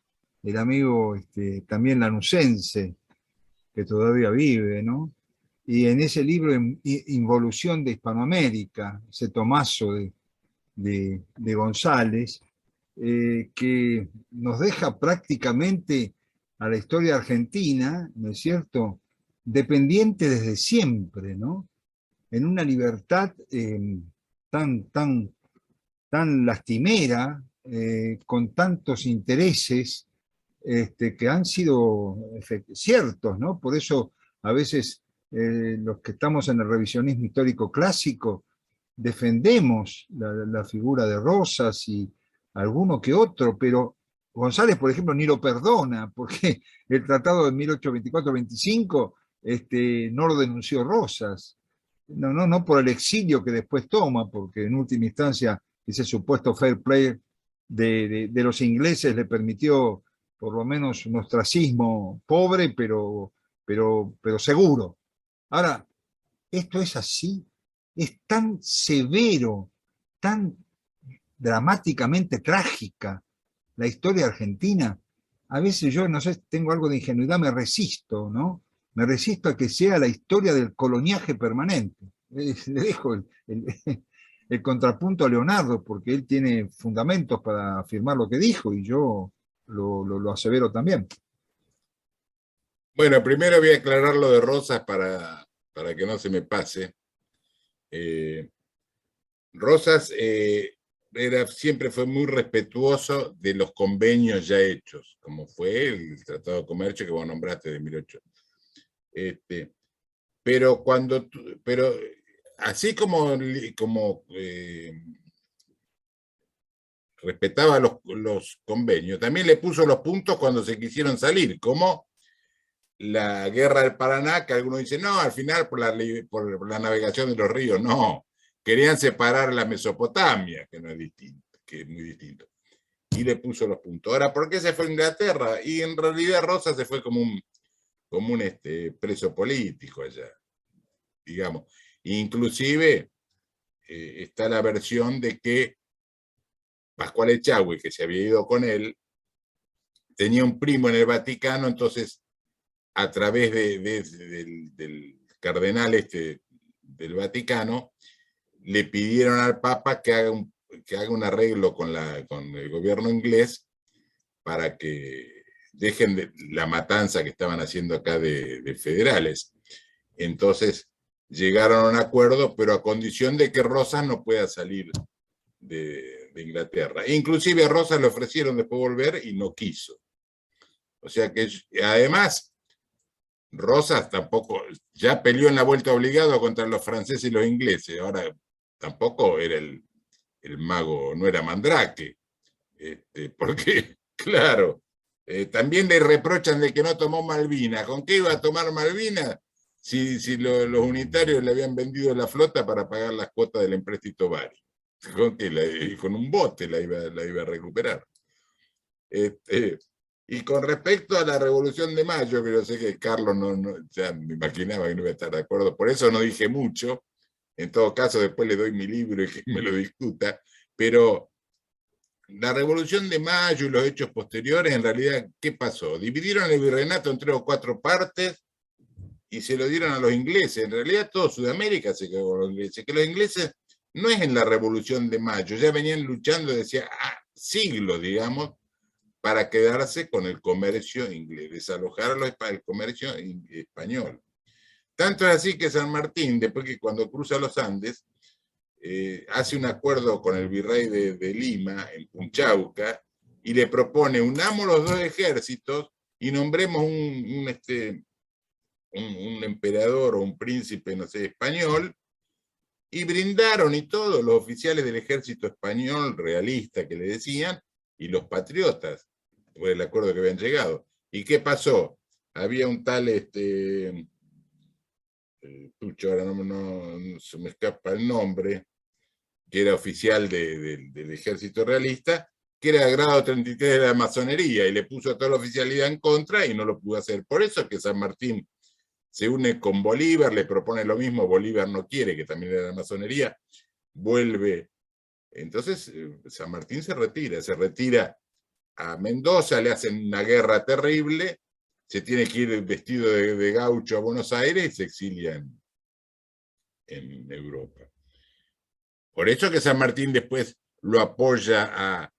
El amigo también lanucense, que todavía vive, ¿no? Y en ese libro, Involución de Hispanoamérica, ese tomazo de González, que nos deja prácticamente a la historia argentina, ¿no es cierto?, dependiente desde siempre, ¿no? En una libertad tan lastimera, con tantos intereses que han sido ciertos, ¿no? Por eso a veces los que estamos en el revisionismo histórico clásico defendemos la figura de Rosas y alguno que otro, pero González, por ejemplo, ni lo perdona, porque el tratado de 1824-25 no lo denunció Rosas. No por el exilio que después toma, porque en última instancia ese supuesto fair play de los ingleses le permitió por lo menos un ostracismo pobre, pero seguro. Ahora, esto es así, es tan severo, tan dramáticamente trágica la historia argentina. A veces yo, no sé, tengo algo de ingenuidad, me resisto, ¿no? Me resisto a que sea la historia del coloniaje permanente. Le dejo el contrapunto a Leonardo, porque él tiene fundamentos para afirmar lo que dijo, y yo lo asevero también. Bueno, primero voy a aclarar lo de Rosas para que no se me pase. Rosas siempre fue muy respetuoso de los convenios ya hechos, como fue el Tratado de Comercio que vos nombraste de 1800. Pero así como respetaba los convenios, también le puso los puntos cuando se quisieron salir, como la guerra del Paraná, que algunos dicen, no, al final por la navegación de los ríos, no, querían separar la Mesopotamia, que no es distinto, que es muy distinto, y le puso los puntos. Ahora, ¿por qué se fue a Inglaterra? Y en realidad Rosa se fue como un preso político allá, digamos. Inclusive está la versión de que Pascual Echagüe, que se había ido con él, tenía un primo en el Vaticano, entonces a través del cardenal del Vaticano, le pidieron al Papa que haga un arreglo con el gobierno inglés para que dejen la matanza que estaban haciendo acá de federales. Entonces llegaron a un acuerdo, pero a condición de que Rosas no pueda salir de Inglaterra. Inclusive a Rosas le ofrecieron después volver y no quiso. O sea que además Rosas tampoco, ya peleó en la vuelta obligado contra los franceses y los ingleses, ahora tampoco era el mago, no era Mandrake, porque, claro, también le reprochan de que no tomó Malvinas. ¿Con qué iba a tomar Malvinas si los unitarios le habían vendido la flota para pagar las cuotas del empréstito Bari? Con un bote la iba a recuperar. Y con respecto a la Revolución de Mayo, que yo sé que Carlos ya me imaginaba que no iba a estar de acuerdo, por eso no dije mucho. En todo caso, después le doy mi libro y que me lo discuta, pero la Revolución de Mayo y los hechos posteriores, en realidad, ¿qué pasó? Dividieron el virreinato en 3 o 4 partes y se lo dieron a los ingleses. En realidad, todo Sudamérica se quedó con los ingleses, que los ingleses no es en la Revolución de Mayo, ya venían luchando desde siglos, digamos, para quedarse con el comercio inglés, desalojar el comercio español. Tanto es así que San Martín, después que cuando cruza los Andes, hace un acuerdo con el virrey de Lima, en Punchauca, y le propone, unamos los 2 ejércitos y nombremos un emperador o un príncipe, no sé, español, y brindaron y todos los oficiales del ejército español realista que le decían, y los patriotas, por el acuerdo que habían llegado. ¿Y qué pasó? Había un tal Tucho, ahora no se me escapa el nombre, que era oficial del ejército realista, que era grado 33 de la masonería, y le puso a toda la oficialidad en contra y no lo pudo hacer. Por eso es que San Martín se une con Bolívar, le propone lo mismo, Bolívar no quiere, que también era la masonería, vuelve. Entonces San Martín se retira a Mendoza, le hacen una guerra terrible, se tiene que ir vestido de gaucho a Buenos Aires y se exilia en Europa. Por eso que San Martín después lo apoya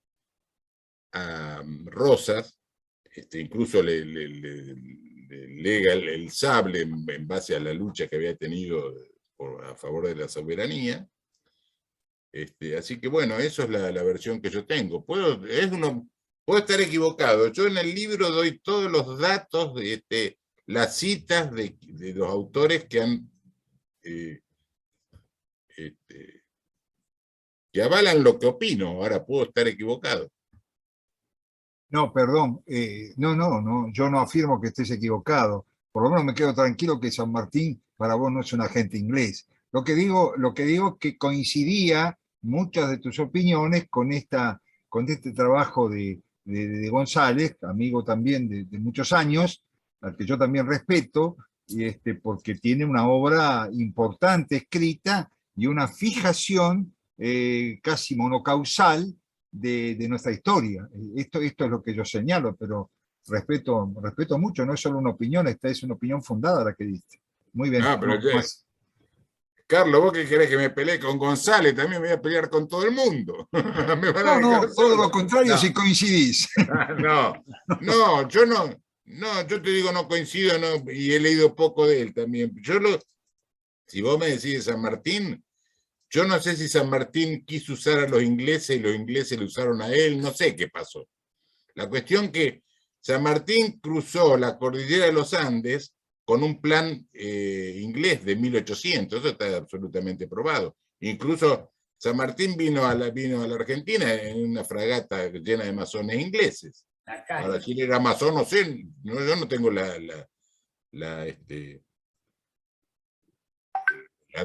a Rosas, incluso le lega el sable en base a la lucha que había tenido a favor de la soberanía. Así que bueno, eso es la versión que yo tengo. Puedo estar equivocado. Yo en el libro doy todos los datos, las citas de los autores que han que avalan lo que opino. Ahora puedo estar equivocado. No, perdón, no, yo no afirmo que estés equivocado. Por lo menos me quedo tranquilo que San Martín para vos no es un agente inglés. Lo que digo es que coincidía muchas de tus opiniones con este trabajo de González, amigo también de muchos años, al que yo también respeto, porque tiene una obra importante escrita y una fijación casi monocausal de nuestra historia. Esto es lo que yo señalo, pero respeto mucho, no es solo una opinión, esta es una opinión fundada la que diste. Muy bien. Ah, pero No, más. Carlos, ¿vos qué querés que me pelee con González? También me voy a pelear con todo el mundo. Me van a No, dejar todo lo solo. contrario No, si coincidís. no, yo no, yo te digo no coincido, no, y he leído poco de él también. Si vos me decís de San Martín, yo no sé si San Martín quiso usar a los ingleses y los ingleses le usaron a él, no sé qué pasó. La cuestión que San Martín cruzó la cordillera de los Andes con un plan inglés de 1800, eso está absolutamente probado. Incluso San Martín vino a la Argentina en una fragata llena de masones ingleses. Ahora, si él era masón, no sé, yo no tengo la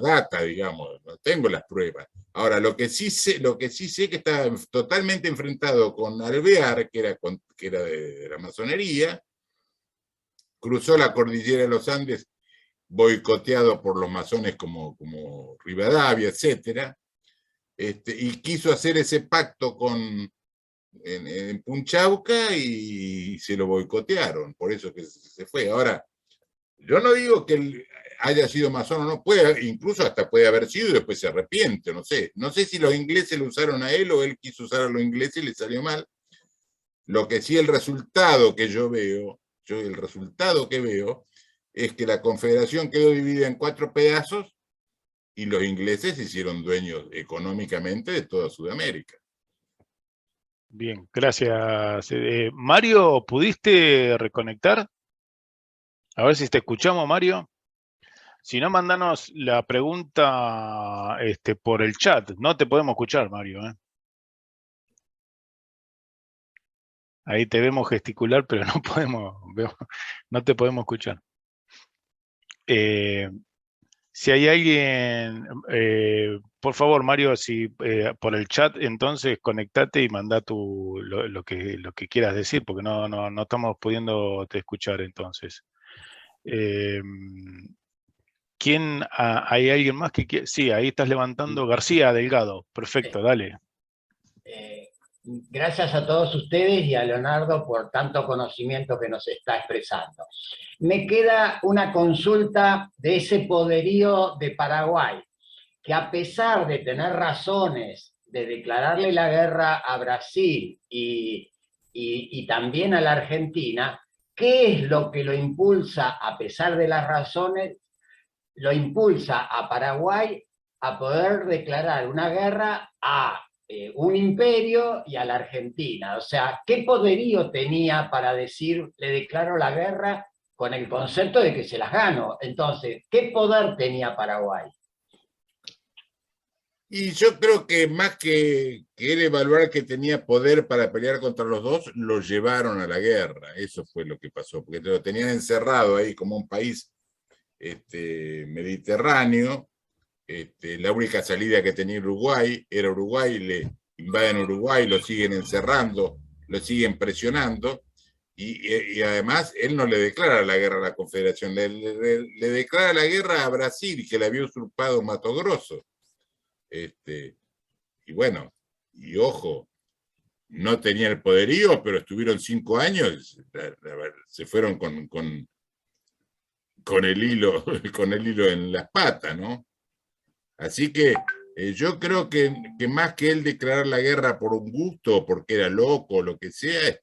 data, digamos, no tengo las pruebas. Ahora, lo que sí sé que está totalmente enfrentado con Alvear, que era de la masonería, cruzó la cordillera de los Andes boicoteado por los masones como Rivadavia, etc. Y quiso hacer ese pacto en Punchauca y se lo boicotearon, por eso que se fue. Ahora, yo no digo que él haya sido masón o no, incluso hasta puede haber sido y después se arrepiente, no sé. No sé si los ingleses lo usaron a él o él quiso usar a los ingleses y le salió mal. Lo que sí, el resultado que veo es que la confederación quedó dividida en 4 pedazos y los ingleses se hicieron dueños económicamente de toda Sudamérica. Bien, gracias. Mario, ¿pudiste reconectar? A ver si te escuchamos, Mario. Si no, mandanos la pregunta por el chat. No te podemos escuchar, Mario. Ahí te vemos gesticular, pero no te podemos escuchar. Si hay alguien, por favor, Mario, si por el chat, entonces conectate y manda lo que quieras decir, porque no estamos pudiendo te escuchar entonces. ¿Hay alguien más que quiere? Sí, ahí estás levantando. García Delgado, perfecto, dale. Gracias a todos ustedes y a Leonardo por tanto conocimiento que nos está expresando. Me queda una consulta de ese poderío de Paraguay, que a pesar de tener razones de declararle la guerra a Brasil y también a la Argentina, ¿qué es lo que lo impulsa, a pesar de las razones, lo impulsa a Paraguay a poder declarar una guerra a un imperio y a la Argentina? O sea, ¿qué poderío tenía para decir, le declaro la guerra con el concepto de que se las gano? Entonces, ¿qué poder tenía Paraguay? Y yo creo que más que él evaluar que tenía poder para pelear contra los dos, lo llevaron a la guerra. Eso fue lo que pasó, porque lo tenían encerrado ahí como un país mediterráneo. La única salida que tenía Uruguay era Uruguay, le invaden Uruguay, lo siguen encerrando, lo siguen presionando, y además él no le declara la guerra a la Confederación, le declara la guerra a Brasil, que le había usurpado Mato Grosso. Y bueno, y ojo, no tenía el poderío, pero estuvieron 5 años, se fueron con el hilo en las patas, ¿no? Así que yo creo que más que él declarar la guerra por un gusto, porque era loco, o lo que sea,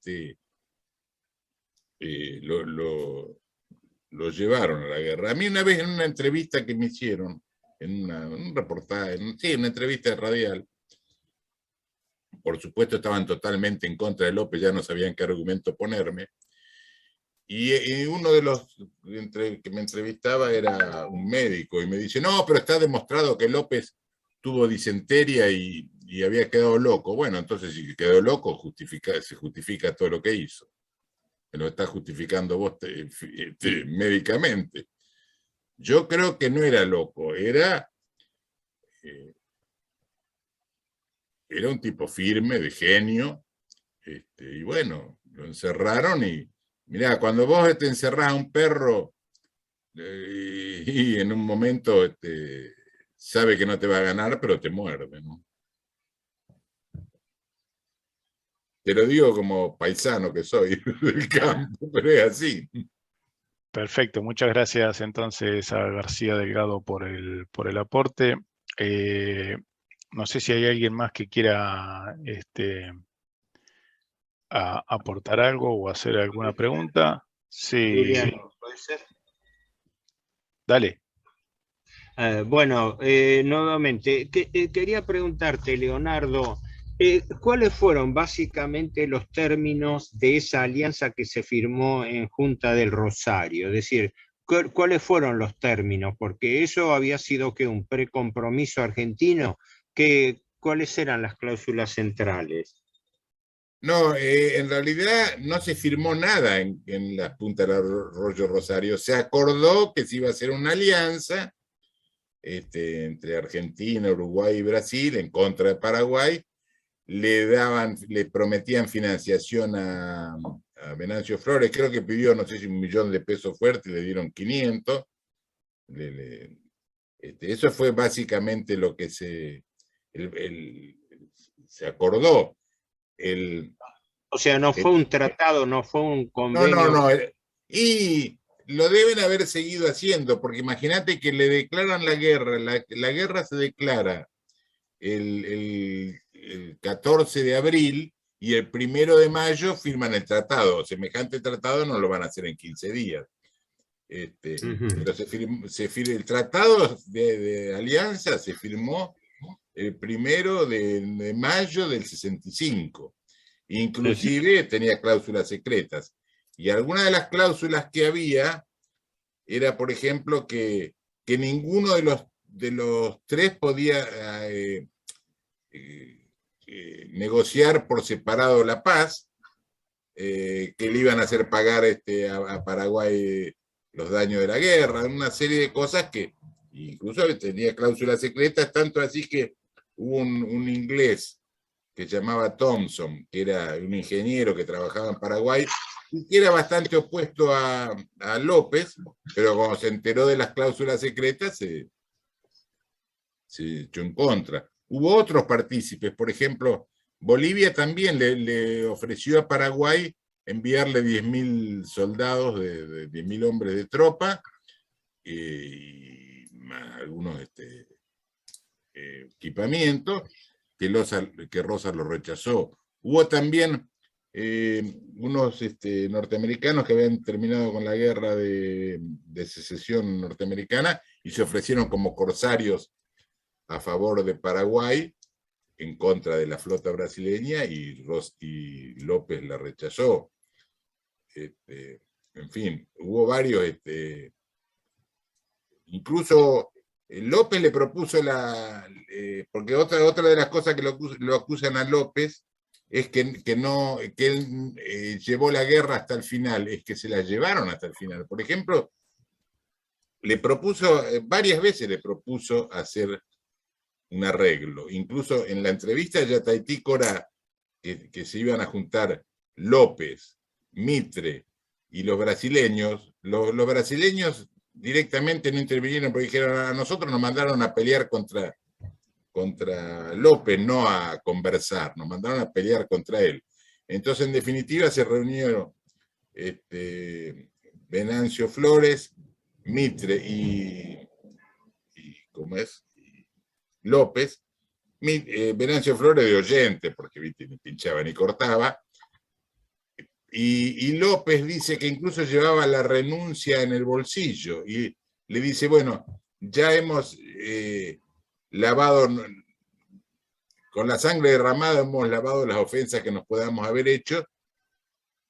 lo llevaron a la guerra. A mí una vez en una entrevista que me hicieron, en un reportaje, en una entrevista radial, por supuesto estaban totalmente en contra de López, ya no sabían qué argumento ponerme, y uno de los que me entrevistaba era un médico, y me dice, no, pero está demostrado que López tuvo disenteria y y había quedado loco. Bueno, entonces si quedó loco, se justifica todo lo que hizo. Lo está justificando vos médicamente. Yo creo que no era loco, era un tipo firme, de genio, y bueno, lo encerraron y, mirá, cuando vos te encerrás a un perro y en un momento sabe que no te va a ganar, pero te muerde, ¿no? Te lo digo como paisano que soy del campo, pero es así. Perfecto, muchas gracias entonces a García Delgado por el aporte. No sé si hay alguien más que quiera aportar algo o hacer alguna pregunta. Sí, Juliano, ¿puede ser? dale. Bueno, nuevamente, quería preguntarte, Leonardo, ¿cuáles fueron básicamente los términos de esa alianza que se firmó en Junta del Rosario? Es decir, ¿cuáles fueron los términos? Porque eso había sido que un precompromiso argentino, ¿cuáles eran las cláusulas centrales? No, en realidad no se firmó nada en la Punta del Arroyo Rosario. Se acordó que se iba a hacer una alianza entre Argentina, Uruguay y Brasil en contra de Paraguay. Le prometían financiación a Venancio Flores, creo que pidió, no sé si 1 millón de pesos fuertes, le dieron 500. Eso fue básicamente lo que se acordó. O sea, no fue un tratado, no fue un convenio. No. Y lo deben haber seguido haciendo, porque imagínate que le declaran la guerra, la guerra se declara el 14 de abril y el 1 de mayo firman el tratado. Semejante tratado no lo van a hacer en 15 días. Pero el tratado de alianza se firmó el 1 de mayo del 65. Inclusive tenía cláusulas secretas. Y algunas de las cláusulas que había era, por ejemplo, que ninguno de los tres podía negociar por separado la paz, que le iban a hacer pagar a Paraguay los daños de la guerra, una serie de cosas que incluso tenía cláusulas secretas, tanto así que hubo un inglés que se llamaba Thompson, que era un ingeniero que trabajaba en Paraguay, y que era bastante opuesto a López, pero cuando se enteró de las cláusulas secretas, se echó en contra. Hubo otros partícipes, por ejemplo, Bolivia también le ofreció a Paraguay enviarle 10.000 soldados, 10.000 hombres de tropa, y algunos equipamientos, que Rosas lo rechazó. Hubo también unos norteamericanos que habían terminado con la guerra de secesión norteamericana y se ofrecieron como corsarios a favor de Paraguay en contra de la flota brasileña, y López la rechazó. En fin, hubo varios, incluso López le propuso porque otra de las cosas que lo acusan a López es que él llevó la guerra hasta el final, es que se la llevaron hasta el final. Por ejemplo, varias veces le propuso hacer un arreglo. Incluso en la entrevista de Yataití Corá, que se iban a juntar López, Mitre y los brasileños, los brasileños directamente no intervinieron porque dijeron: a nosotros nos mandaron a pelear contra López, no a conversar, nos mandaron a pelear contra él. Entonces, en definitiva, se reunieron Venancio Flores, Mitre y ¿cómo es? López. Venancio Flores de oyente, porque ¿viste? Ni pinchaba ni cortaba. Y López dice que incluso llevaba la renuncia en el bolsillo y le dice: bueno, ya hemos lavado, con la sangre derramada hemos lavado las ofensas que nos podamos haber hecho,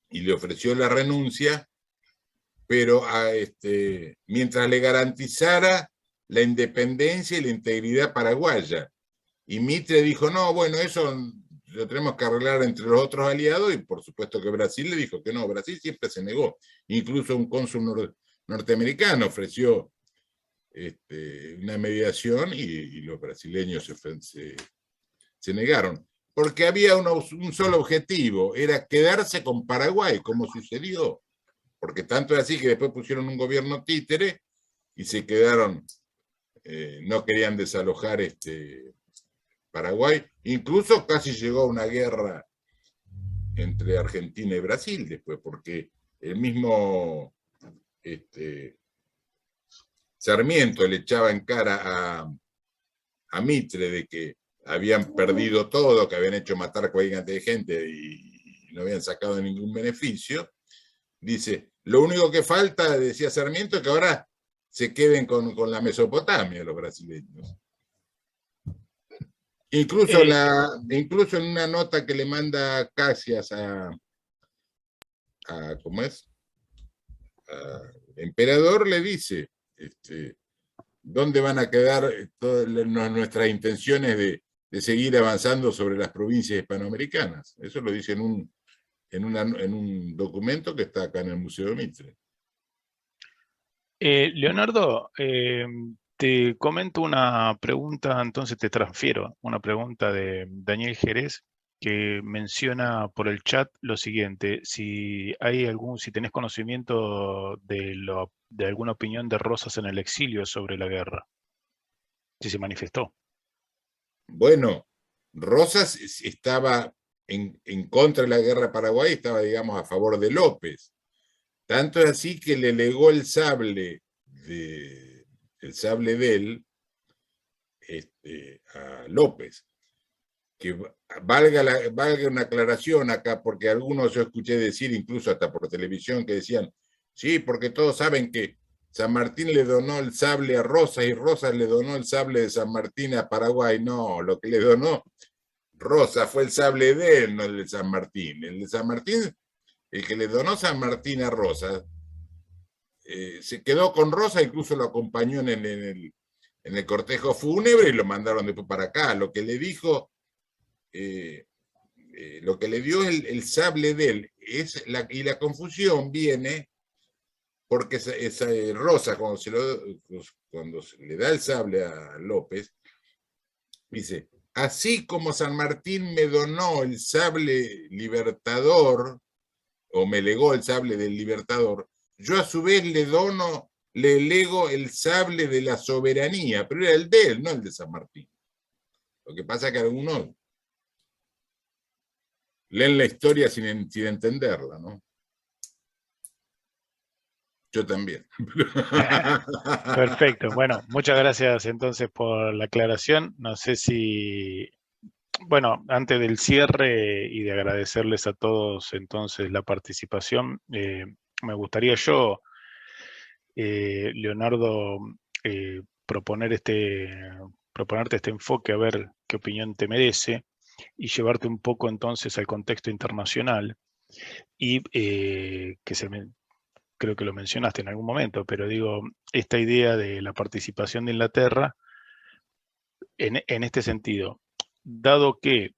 y le ofreció la renuncia, pero mientras le garantizara la independencia y la integridad paraguaya. Y Mitre dijo, no, bueno, eso lo tenemos que arreglar entre los otros aliados, y por supuesto que Brasil le dijo que no, Brasil siempre se negó. Incluso un cónsul norteamericano ofreció una mediación y los brasileños se negaron. Porque había un solo objetivo, era quedarse con Paraguay, como sucedió. Porque tanto es así que después pusieron un gobierno títere y se quedaron, no querían desalojar Paraguay. Incluso casi llegó a una guerra entre Argentina y Brasil después, porque el mismo Sarmiento le echaba en cara a Mitre de que habían perdido todo, que habían hecho matar cualquier cantidad de gente y no habían sacado ningún beneficio. Dice, lo único que falta, decía Sarmiento, es que ahora se queden con la Mesopotamia los brasileños. Incluso en una nota que le manda Caxias ¿cómo es? Al emperador le dice, ¿dónde van a quedar todas nuestras intenciones de seguir avanzando sobre las provincias hispanoamericanas? Eso lo dice en un documento que está acá en el Museo Mitre. Leonardo, te comento una pregunta, entonces te transfiero una pregunta de Daniel Jerez, que menciona por el chat lo siguiente: si tenés conocimiento de alguna opinión de Rosas en el exilio sobre la guerra, si se manifestó. Bueno, Rosas estaba en contra de la guerra de Paraguay, estaba, digamos, a favor de López. Tanto es así que le legó el sable de él a López. Que valga una aclaración acá, porque algunos yo escuché decir, incluso hasta por televisión, que decían, sí, porque todos saben que San Martín le donó el sable a Rosas y Rosas le donó el sable de San Martín a Paraguay. No, lo que le donó Rosas fue el sable de él, no el de San Martín. El de San Martín, el que le donó San Martín a Rosas, se quedó con Rosas, incluso lo acompañó en el cortejo fúnebre y lo mandaron después para acá. Lo que le dijo, lo que le dio el sable de él, y la confusión viene porque esa Rosa, cuando se le da el sable a López, dice, así como San Martín me donó el sable libertador, o me legó el sable del libertador, yo a su vez le lego el sable de la soberanía, pero era el de él, no el de San Martín. Lo que pasa es que algunos leen la historia sin entenderla, ¿no? Yo también. Perfecto. Bueno, muchas gracias entonces por la aclaración. No sé si, bueno, antes del cierre y de agradecerles a todos entonces la participación, me gustaría yo, Leonardo, proponerte este enfoque, a ver qué opinión te merece, y llevarte un poco entonces al contexto internacional, y creo que lo mencionaste en algún momento, pero digo, esta idea de la participación de Inglaterra en este sentido, dado que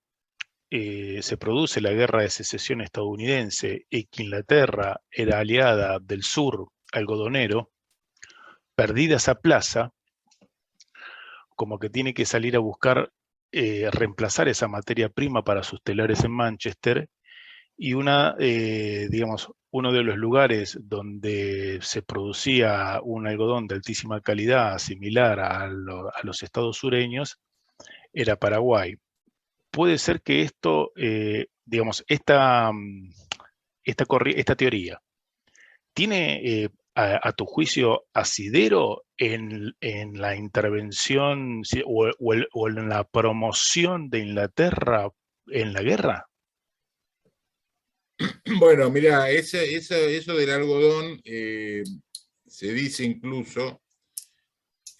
se produce la guerra de secesión estadounidense y que Inglaterra era aliada del sur algodonero, perdida esa plaza, como que tiene que salir a buscar reemplazar esa materia prima para sus telares en Manchester, y digamos, uno de los lugares donde se producía un algodón de altísima calidad, similar a los estados sureños, era Paraguay. Puede ser que esto, digamos, esta teoría, ¿tiene a tu juicio asidero en la intervención o en la promoción de Inglaterra en la guerra? Bueno, mira, eso del algodón se dice incluso,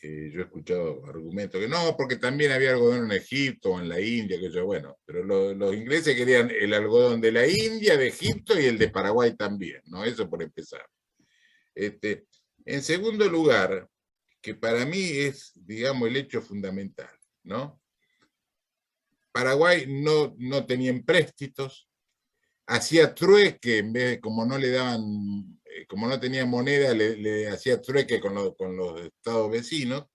yo he escuchado argumentos que no, porque también había algodón en Egipto o en la India, que yo, bueno, pero los ingleses querían el algodón de la India, de Egipto y el de Paraguay también, ¿no? Eso por empezar. En segundo lugar, que para mí es, digamos, el hecho fundamental, ¿no? Paraguay no tenía empréstitos, hacía trueque, en vez de, como no le daban, como no tenía moneda, le hacía trueque con los estados vecinos,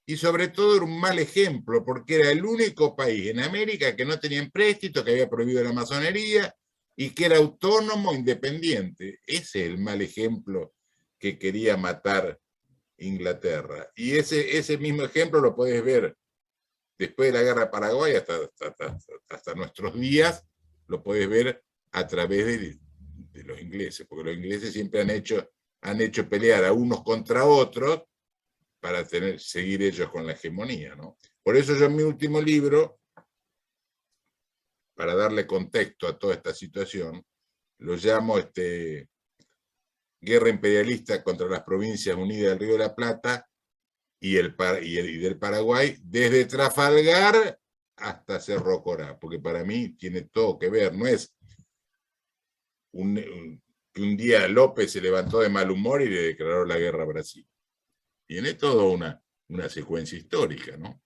y sobre todo era un mal ejemplo, porque era el único país en América que no tenía empréstitos, que había prohibido la masonería, y que era autónomo, independiente. Ese es el mal ejemplo que quería matar Inglaterra. Y ese mismo ejemplo lo puedes ver después de la guerra de Paraguay hasta nuestros días, lo puedes ver a través de los ingleses, porque los ingleses siempre han hecho pelear a unos contra otros para seguir ellos con la hegemonía, ¿no? Por eso yo en mi último libro, para darle contexto a toda esta situación, lo llamo Guerra Imperialista contra las Provincias Unidas del Río de la Plata y del Paraguay, desde Trafalgar hasta Cerro Corá, porque para mí tiene todo que ver, no es que un día López se levantó de mal humor y le declaró la guerra a Brasil. Tiene toda una secuencia histórica, ¿no?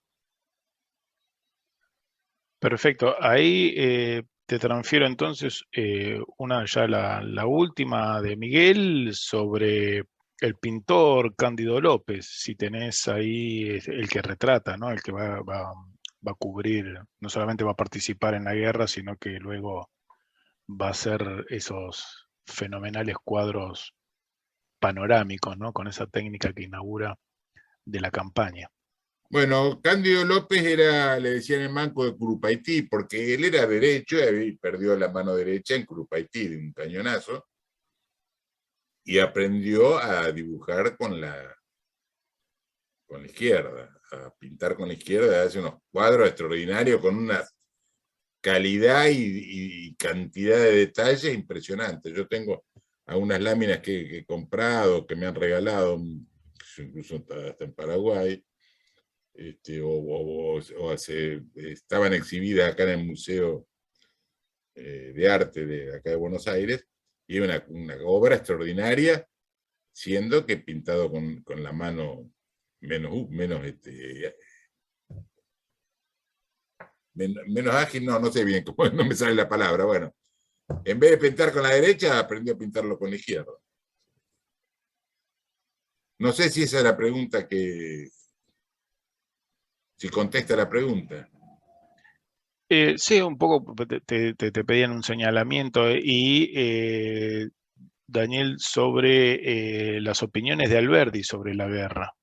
Perfecto. Ahí te transfiero entonces la última de Miguel sobre el pintor Cándido López, si tenés ahí el que retrata, ¿no? El que va a cubrir, no solamente va a participar en la guerra, sino que luego va a hacer esos fenomenales cuadros panorámicos, ¿no? Con esa técnica que inaugura de la campaña. Bueno, Cándido López le decían el manco de Curupaití, porque él era derecho y perdió la mano derecha en Curupaití de un cañonazo, y aprendió a dibujar con la izquierda, a pintar con la izquierda, hace unos cuadros extraordinarios con una calidad y cantidad de detalles impresionantes. Yo tengo algunas láminas que he comprado, que me han regalado, incluso hasta en Paraguay, estaban exhibidas acá en el Museo de Arte de acá de Buenos Aires, y una obra extraordinaria, siendo que pintado con la mano menos ágil, no sé bien cómo, no me sale la palabra. Bueno, en vez de pintar con la derecha, aprendió a pintarlo con la izquierda. No sé si esa es la pregunta si contesta la pregunta. Sí, un poco te pedían un señalamiento Daniel, sobre las opiniones de Alberdi sobre la guerra.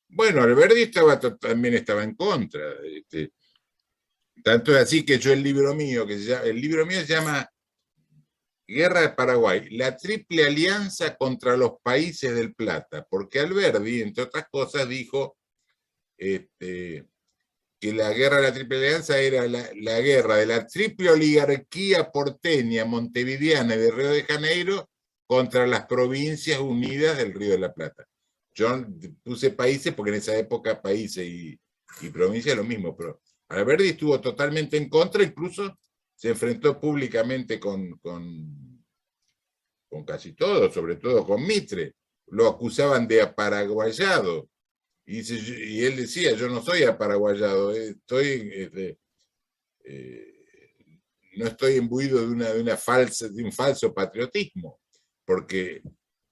Bueno, Alberdi también estaba en contra. Tanto es así que yo el libro mío se llama Guerra de Paraguay, la triple alianza contra los países del Plata, porque Alberdi, entre otras cosas, dijo que la guerra de la Triple Alianza era la guerra de la triple oligarquía porteña, montevideana y de Río de Janeiro contra las provincias unidas del Río de la Plata. Yo puse países porque en esa época países y provincias es lo mismo, pero Alberdi estuvo totalmente en contra, incluso se enfrentó públicamente con casi todo, sobre todo con Mitre. Lo acusaban de aparaguayado. Y él decía, yo no soy aparaguayado, no estoy imbuido de un falso patriotismo, porque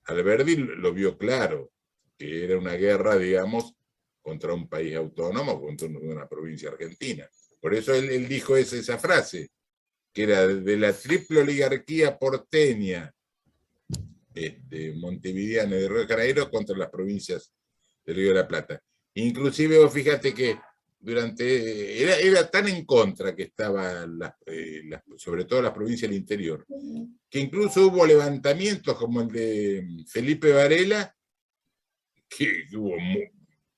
Alberdi lo vio claro, que era una guerra, digamos, contra un país autónomo, contra una provincia argentina. Por eso él dijo esa frase, que era de la triple oligarquía porteña, montevideana y de Río de Janeiro contra las provincias del Río de la Plata. Inclusive, vos fíjate que era tan en contra que estaba, sobre todo las provincias del interior, que incluso hubo levantamientos como el de Felipe Varela, que hubo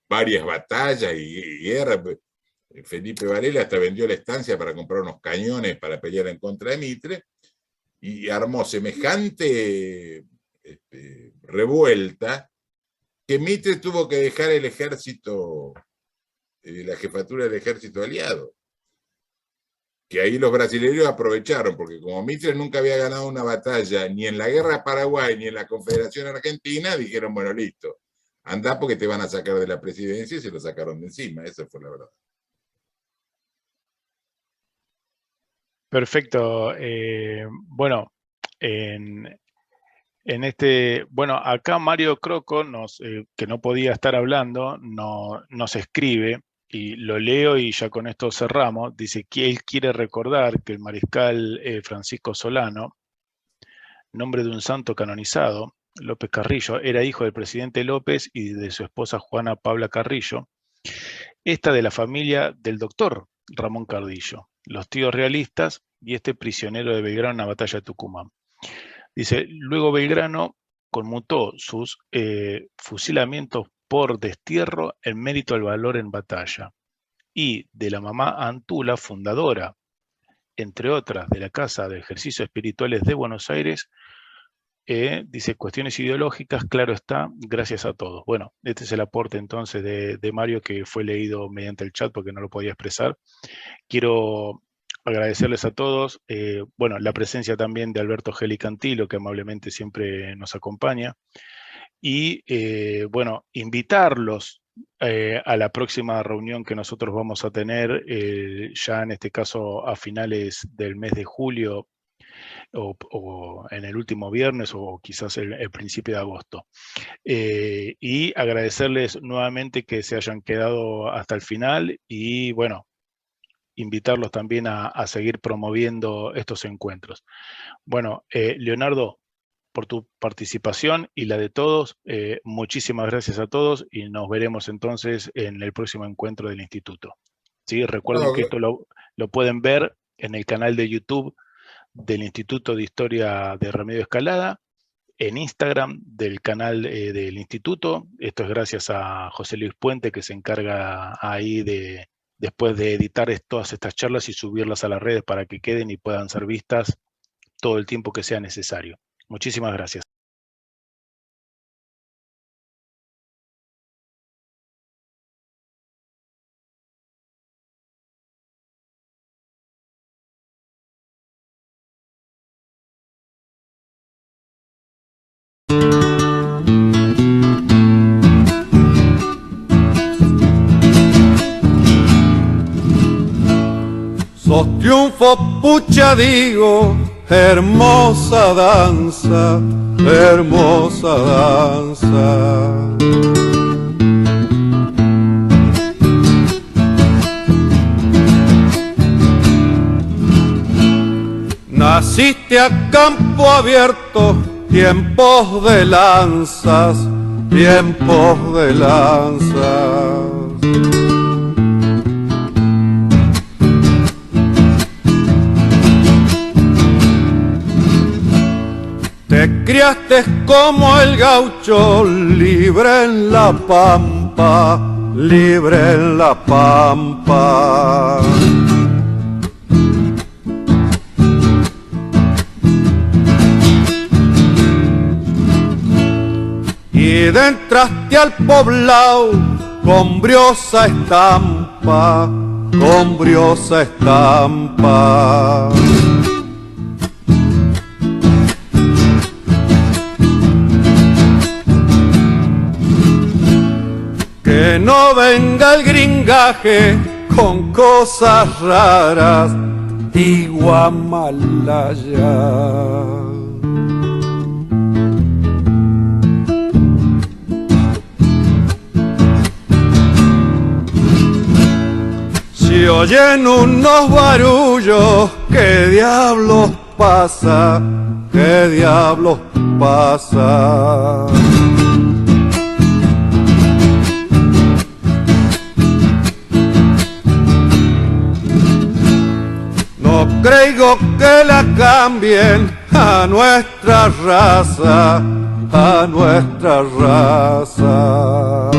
varias batallas y guerras. Felipe Varela hasta vendió la estancia para comprar unos cañones para pelear en contra de Mitre, y armó semejante revuelta que Mitre tuvo que dejar el ejército, la jefatura del ejército aliado. Que ahí los brasileños aprovecharon, porque como Mitre nunca había ganado una batalla, ni en la guerra de Paraguay, ni en la Confederación Argentina, dijeron, bueno, listo, andá porque te van a sacar de la presidencia, y se lo sacaron de encima, esa fue la verdad. Perfecto. Bueno, bueno, acá Mario Croco, que no podía estar hablando, nos escribe, y lo leo y ya con esto cerramos. Dice que él quiere recordar que el mariscal Francisco Solano, nombre de un santo canonizado, López Carrillo, era hijo del presidente López y de su esposa Juana Paula Carrillo, esta de la familia del doctor Ramón Cardillo, los tíos realistas y este prisionero de Belgrano en la batalla de Tucumán. Dice, luego Belgrano conmutó sus fusilamientos por destierro en mérito al valor en batalla. Y de la mamá Antula, fundadora, entre otras, de la Casa de Ejercicios Espirituales de Buenos Aires, dice, cuestiones ideológicas, claro está, gracias a todos. Bueno, este es el aporte entonces de Mario, que fue leído mediante el chat porque no lo podía expresar. Quiero agradecerles a todos, bueno, la presencia también de Alberto Geli Cantilo, que amablemente siempre nos acompaña, y bueno, invitarlos a la próxima reunión que nosotros vamos a tener, ya en este caso a finales del mes de julio, o en el último viernes, o quizás el principio de agosto. Y agradecerles nuevamente que se hayan quedado hasta el final, y bueno, invitarlos también a seguir promoviendo estos encuentros. Bueno, Leonardo, por tu participación y la de todos, muchísimas gracias a todos, y nos veremos entonces en el próximo encuentro del Instituto. ¿Sí? Recuerden que esto lo pueden ver en el canal de YouTube del Instituto de Historia de Remedio Escalada, en Instagram del canal del Instituto. Esto es gracias a José Luis Puente, que se encarga ahí después de editar todas estas charlas y subirlas a las redes para que queden y puedan ser vistas todo el tiempo que sea necesario. Muchísimas gracias. Sos triunfo, pucha digo, hermosa danza, hermosa danza. Naciste a campo abierto, tiempos de lanzas, tiempos de lanzas. Te criaste como el gaucho, libre en la pampa, libre en la pampa. Y entraste al poblado con briosa estampa, con briosa estampa. Que no venga el gringaje con cosas raras y Guamalaya. Si oyen unos barullos, ¿qué diablos pasa? ¿Qué diablos pasa? No creo que la cambien a nuestra raza, a nuestra raza.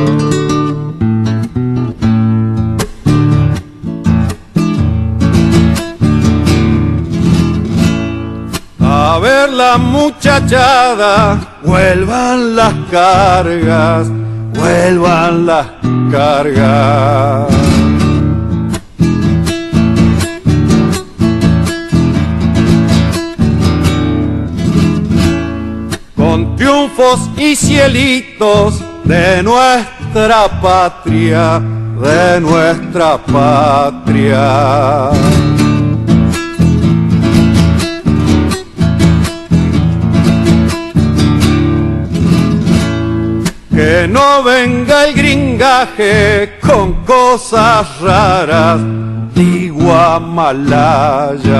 A ver la muchachada, vuelvan las cargas, vuelvan las cargas. Con triunfos y cielitos de nuestra patria, de nuestra patria. que no venga el gringaje con cosas raras de Guamalaya.